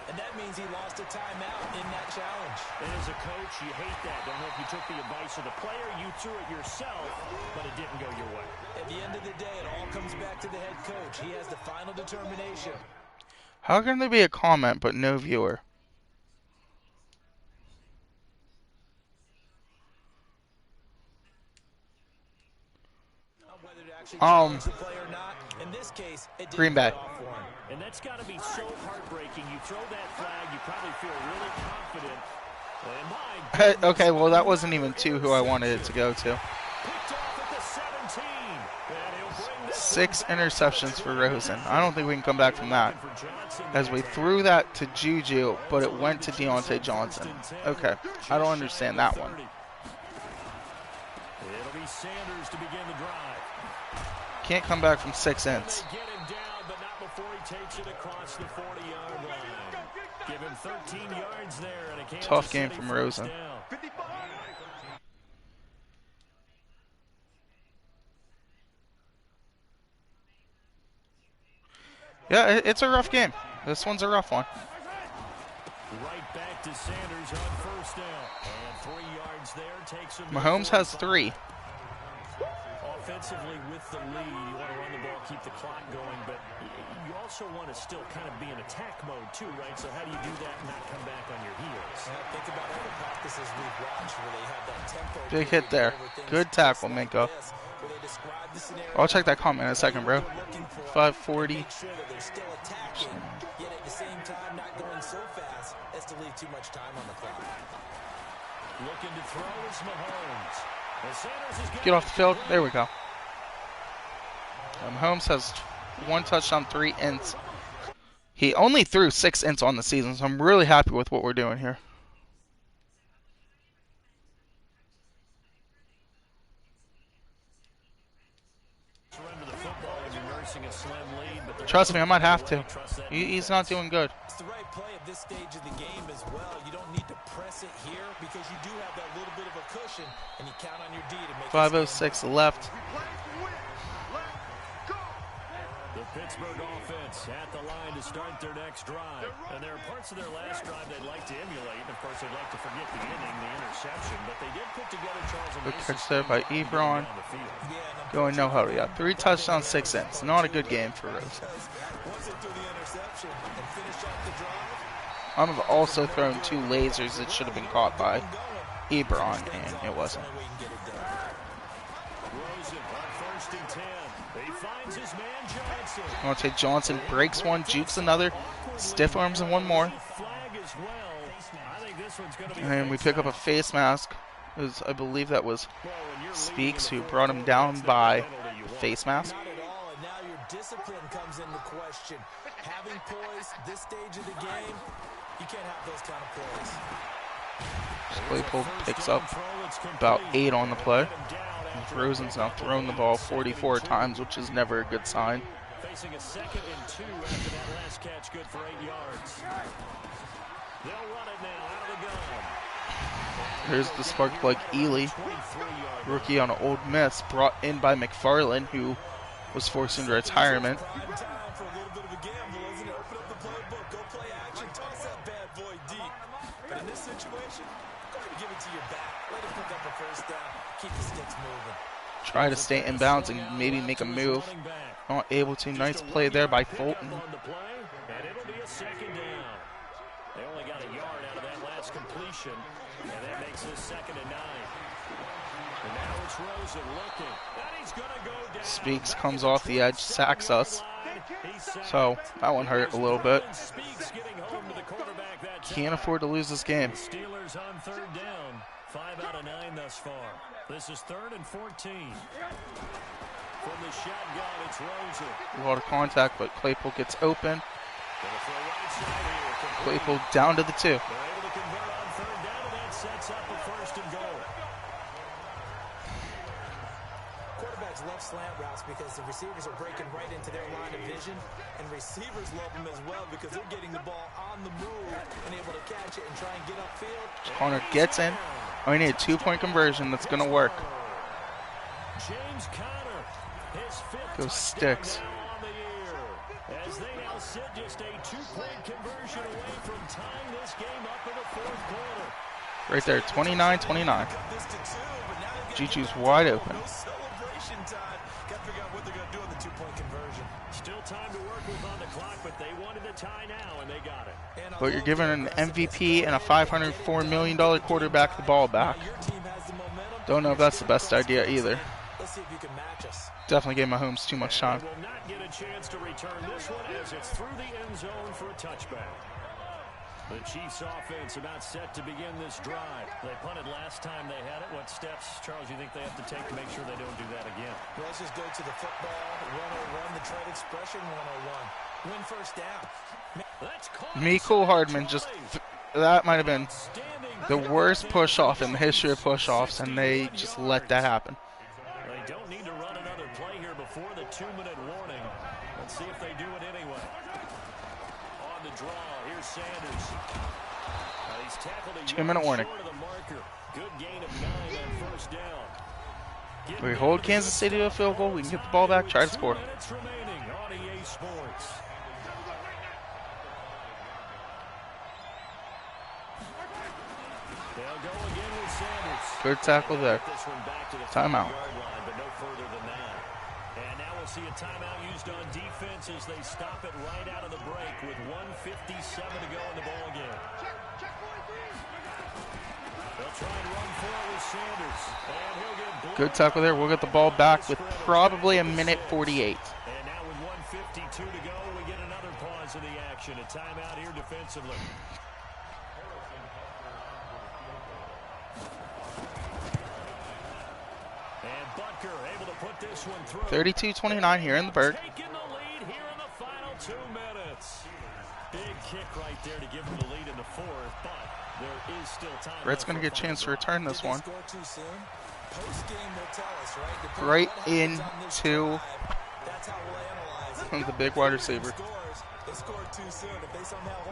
[SPEAKER 4] And that means he lost a timeout in that challenge.
[SPEAKER 3] And as a coach, you hate that. Don't know if you took the advice of the player, you threw it yourself, but it didn't go your way.
[SPEAKER 4] At the end of the day, it all comes back to the head coach. He has the final determination.
[SPEAKER 1] How can there be a comment but no viewer?
[SPEAKER 4] In this case, it didn't
[SPEAKER 1] Green Bay.
[SPEAKER 4] pay off for him.
[SPEAKER 3] And that's got to be so heartbreaking. You throw that flag, you probably feel really confident. And my
[SPEAKER 1] Okay, well that wasn't even who I wanted it to go to.
[SPEAKER 3] picked off at the 17. And he'll bring this
[SPEAKER 1] 6 interceptions for Rosen. I don't think we can come back from that. As we threw that to Juju, but it went to Deontay Johnson. Okay, I don't understand that one.
[SPEAKER 3] It'll be Sanders to begin the drive.
[SPEAKER 1] Can't come back from 6 ints.
[SPEAKER 3] They get him down, but not before he takes it across the 40-yard line. Give him 13 yards there. And a Kansas
[SPEAKER 1] Tough game
[SPEAKER 3] City
[SPEAKER 1] from
[SPEAKER 3] first
[SPEAKER 1] Rosen.
[SPEAKER 3] down.
[SPEAKER 1] Yeah, it's a rough game. This one's a rough one.
[SPEAKER 3] Right back to Sanders on first down. And 3 yards there takes him.
[SPEAKER 1] Mahomes has 3.
[SPEAKER 3] Offensively with the lead, you want to run the ball, keep the clock going, but you also want to still kind of be in attack mode too, right? So how do you do that and not come back on your heels?
[SPEAKER 4] Think about all the practices we've watched where they have that tempo.
[SPEAKER 1] Big hit there. Good tackle, Minka.
[SPEAKER 4] Where they describe the scenario.
[SPEAKER 1] I'll check that comment in a second, bro.
[SPEAKER 4] What they're looking for,
[SPEAKER 1] 540.
[SPEAKER 4] make sure that they're still attacking, yet at the same time not going so fast as to leave too much time on the clock.
[SPEAKER 3] Looking to throw is Mahomes. And Sanders is
[SPEAKER 1] Get off the field. There we go. Mahomes has 1 touchdown, 3 ints. He only threw 6 ints on the season, so I'm really happy with what we're doing here.
[SPEAKER 3] surrender the football when you're nursing a slim lead, but
[SPEAKER 1] Trust me, I might have to. He's not doing good.
[SPEAKER 4] It's the right play at this stage of the game as well. You don't need to press it here because you do have that little bit of a cushion, and you count on your D to make
[SPEAKER 1] 5:06 left.
[SPEAKER 3] the Pittsburgh offense at the line to start their next drive. And there are parts of their last drive they'd like to emulate. Of course, they'd like to forget the inning, the interception, but they did put together Charles and
[SPEAKER 1] Good
[SPEAKER 3] Mason
[SPEAKER 1] catch there by Ebron. Going no huddle. Yeah, 3 touchdowns, 6 ints. Not a good game for Rose.
[SPEAKER 4] Once they threw the interception and finished off the drive,
[SPEAKER 1] I've also thrown 2 lasers that should have been caught by Ebron, and it wasn't.
[SPEAKER 4] we can get it done.
[SPEAKER 3] Rosen on 1st and 10. He finds his man Johnson.
[SPEAKER 1] I want to say Johnson breaks one, jukes another, stiff arms and one more.
[SPEAKER 3] Flag as well. I think this one's going to be
[SPEAKER 1] And we pick up a face mask. I believe that was Speaks who brought him down by face mask.
[SPEAKER 4] Not at all, and now your discipline comes into question. Having poise this stage of the game, you can't have those kind of plays.
[SPEAKER 1] Claypool picks up about 8 on the play. Rosen's now thrown the ball 44 times, which is never a good sign.
[SPEAKER 3] Facing a 2nd and 2 after that last catch, good for 8 yards. They'll run it now out of the gun.
[SPEAKER 1] Here's the spark plug Ely, rookie on an Old Miss, brought in by McFarland, who was forced into retirement.
[SPEAKER 4] Prime time for a little bit of a gamble, isn't it? Open up the playbook, go play action, toss that bad boy deep. But in this situation, go ahead and give it to your back. Let him pick up a 1st down, keep the sticks moving.
[SPEAKER 1] Try to stay in bounds and maybe make a move. Not able to. Nice play there by Fulton.
[SPEAKER 3] On the play, and it'll be a 2nd down. They only got a yard out of that last completion, and that makes it 2nd and 9. And now it's Rosen looking, and he's going to go down.
[SPEAKER 1] Speaks comes off the edge, sacks us. So that one hurt a little bit.
[SPEAKER 3] Speaks getting home to the quarterback that time.
[SPEAKER 1] Can't afford to lose this game.
[SPEAKER 3] Steelers on 3rd down. 5 out of 9 thus far. This is 3rd and 14. From the shotgun, it's Rosen.
[SPEAKER 1] A lot of contact, but Claypool gets open.
[SPEAKER 3] Gonna throw right side here. Complete.
[SPEAKER 1] Claypool down to the 2.
[SPEAKER 3] They're able to convert on 3rd down, and that sets up a 1st and goal.
[SPEAKER 4] Quarterbacks love slant routes because the receivers are breaking right into their line of vision, and receivers love them as well because they're getting the ball on the move and able to catch it and try and get upfield.
[SPEAKER 1] Connor gets in. Oh, we need a 2-point conversion. That's going to work.
[SPEAKER 3] James Conner, his 5th
[SPEAKER 1] Go Sticks.
[SPEAKER 3] touchdown now on the year. As they now sit just a 2-point conversion away from tying this game up in the 4th quarter.
[SPEAKER 1] Right there, 29-29.
[SPEAKER 4] Cut this to 2, but now they're getting
[SPEAKER 1] Juju's wide open.
[SPEAKER 4] no celebration time. Got to figure out what they're going to do on the 2-point conversion.
[SPEAKER 3] Still time to work with on the clock, but they wanted a tie now, and they got it.
[SPEAKER 4] And I
[SPEAKER 1] But you're
[SPEAKER 4] love
[SPEAKER 1] giving
[SPEAKER 4] the
[SPEAKER 1] an
[SPEAKER 4] aggressive
[SPEAKER 1] MVP and a $504 million quarterback the ball back.
[SPEAKER 4] Your team has the momentum.
[SPEAKER 1] Don't know if that's the best idea either.
[SPEAKER 4] Let's see if you can match us.
[SPEAKER 1] Definitely gave Mahomes too much time.
[SPEAKER 3] They will not get a chance to return this one as it's through the end zone for a touchback. The Chiefs offense about set to begin this drive. They punted last time they had it. What steps, Charles, you think they have to take to make sure they don't do that again?
[SPEAKER 4] Well, let's just go to the football 101, the trade expression 101. Win 1st down.
[SPEAKER 3] That's caught.
[SPEAKER 1] Mecole Hardman just... That might have been the worst push-off in the history of push-offs, and they just let that happen.
[SPEAKER 3] They don't need to run another play here before the 2-minute warning. Let's see if they do it anyway. On the draw, here's Sanders. He's tackled a
[SPEAKER 1] 2-minute warning.
[SPEAKER 3] short of the marker. Good gain of 9 on 1st down.
[SPEAKER 1] We hold Kansas City to a field goal. We can get the ball back, try to score.
[SPEAKER 3] 2 minutes remaining on EA Sports. They'll go again with Sanders.
[SPEAKER 1] Good tackle there.
[SPEAKER 3] This one back to the
[SPEAKER 1] Timeout.
[SPEAKER 3] 5-yard line, but no further than that. And now we'll see a timeout used on defense as they stop it right out of the break with 1:57 to go in the ball game. They'll Try and run for it with Sanders. And he'll get blown
[SPEAKER 1] Good tackle there. We'll get the ball back with probably a minute 48.
[SPEAKER 3] And now with 1:52 to go, we get another pause in the action. A timeout here defensively. And Butker able to put this one through.
[SPEAKER 1] 32-29 here in the Berg.
[SPEAKER 3] Taking the lead here in the final 2 minutes. Big kick right there to give them the lead in the fourth, but there is still time.
[SPEAKER 1] Red's going to get a chance to return this one.
[SPEAKER 4] Right
[SPEAKER 1] Right into the big wide receiver.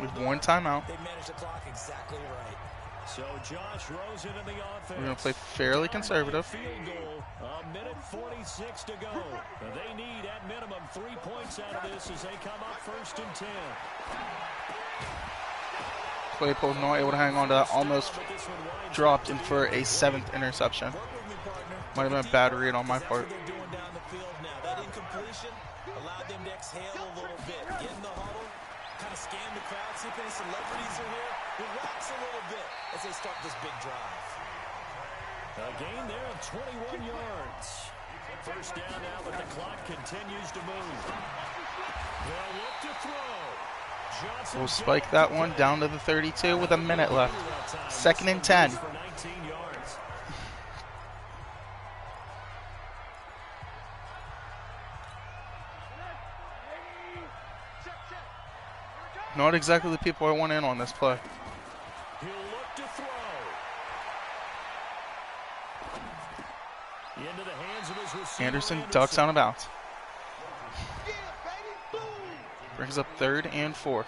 [SPEAKER 1] With one timeout.
[SPEAKER 4] They managed the clock exactly right.
[SPEAKER 3] So Josh Rosen in the offense.
[SPEAKER 1] We're going to play fairly conservative.
[SPEAKER 3] Field goal, a minute 46 to go. They need at minimum 3 points out of this as they come up 1st and 10.
[SPEAKER 1] Claypool not able to hang on to that. Almost dropped in for a 7th interception. Might have been a bad read on my part.
[SPEAKER 4] That incompletion allowed them to exhale a little bit. Get in the huddle, kind of scan the crowd, see if any celebrities are here. Relax a little bit as they start this big drive.
[SPEAKER 3] A gain there of 21 yards. First down now, but the clock continues to move. They'll look to throw. Johnson
[SPEAKER 1] We'll spike that one down to the 32 with a minute left. 2nd and 10.
[SPEAKER 3] for 19 yards.
[SPEAKER 1] Not exactly the people I want in on this play.
[SPEAKER 3] He'll look to throw. Into the hands of his receiver,
[SPEAKER 1] Anderson ducks out of bounds. Brings up 3rd and 4th.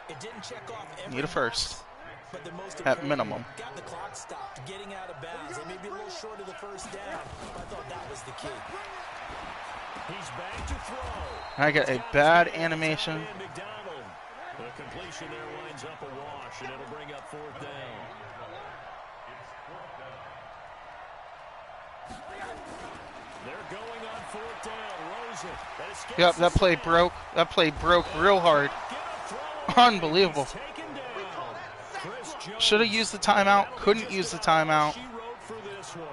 [SPEAKER 4] It didn't check off every
[SPEAKER 1] Need a first.
[SPEAKER 4] box, but the most
[SPEAKER 1] At
[SPEAKER 4] important,
[SPEAKER 1] minimum.
[SPEAKER 4] got the clock stopped, getting out of bounds. They may be a little short of the first down, but I thought that was the key.
[SPEAKER 3] He's back to throw.
[SPEAKER 1] I get a bad animation.
[SPEAKER 3] And McDonald. The completion there winds up a wash, and it'll bring up 4th down. They're going on 4th down. Rosen. That escapes
[SPEAKER 1] Yep, that
[SPEAKER 3] the
[SPEAKER 1] play
[SPEAKER 3] sack.
[SPEAKER 1] broke. That play broke real hard.
[SPEAKER 3] Get a throw.
[SPEAKER 1] Unbelievable.
[SPEAKER 3] He's taken down. Chris Jones.
[SPEAKER 1] Should have used the timeout. Couldn't use the timeout.
[SPEAKER 3] She wrote for this one.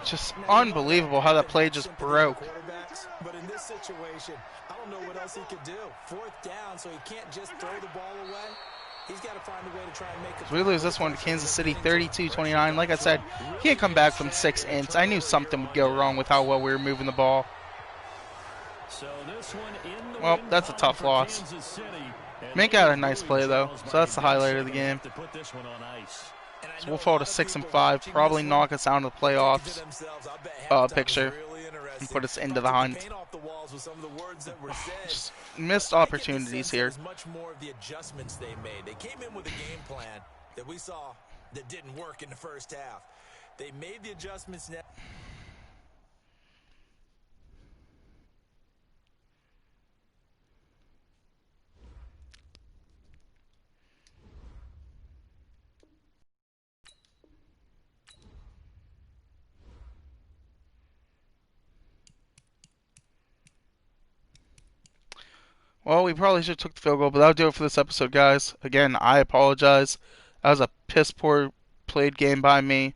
[SPEAKER 1] Just unbelievable how that play just broke.
[SPEAKER 4] Quarterbacks, but in this situation, I don't know what else he could do. 4th down, so he can't just throw the ball away. He's got to find a way to try and make a
[SPEAKER 1] We lose this one to Kansas City 32-29. Like I said, he had come back from 6 ints. I knew something would go wrong with how well we were moving the ball.
[SPEAKER 3] So this one in the
[SPEAKER 1] Well,
[SPEAKER 3] win
[SPEAKER 1] that's a
[SPEAKER 3] column
[SPEAKER 1] tough
[SPEAKER 3] for
[SPEAKER 1] loss.
[SPEAKER 3] Kansas City. And
[SPEAKER 1] Mink
[SPEAKER 3] they
[SPEAKER 1] had a
[SPEAKER 3] will
[SPEAKER 1] nice
[SPEAKER 3] lose
[SPEAKER 1] play, though,
[SPEAKER 3] Charles
[SPEAKER 1] so that's the
[SPEAKER 3] Barkley.
[SPEAKER 1] highlight of the game.
[SPEAKER 3] To put this one on ice.
[SPEAKER 4] And I
[SPEAKER 1] So
[SPEAKER 4] know
[SPEAKER 1] we'll
[SPEAKER 4] a
[SPEAKER 1] fall
[SPEAKER 4] lot
[SPEAKER 1] to
[SPEAKER 4] of
[SPEAKER 1] 6 and
[SPEAKER 4] people
[SPEAKER 1] 5.
[SPEAKER 4] watching
[SPEAKER 1] Probably
[SPEAKER 4] this
[SPEAKER 1] knock
[SPEAKER 4] one
[SPEAKER 1] us out of the
[SPEAKER 4] thinking to
[SPEAKER 1] playoffs
[SPEAKER 4] themselves, I bet halftime was
[SPEAKER 1] picture
[SPEAKER 4] really interesting.
[SPEAKER 1] and put us into
[SPEAKER 4] But
[SPEAKER 1] the
[SPEAKER 4] to
[SPEAKER 1] hunt.
[SPEAKER 4] paint off the walls with some of the words that were said,
[SPEAKER 1] Just missed
[SPEAKER 4] I get the
[SPEAKER 1] opportunities
[SPEAKER 4] sense that
[SPEAKER 1] here.
[SPEAKER 4] it was much more of the adjustments they made. They came in with a game plan that we saw that didn't work in the first half. They made the adjustments now.
[SPEAKER 1] Well, we probably should have took the field goal, but that'll do it for this episode, guys. Again, I apologize. That was a piss poor played game by me.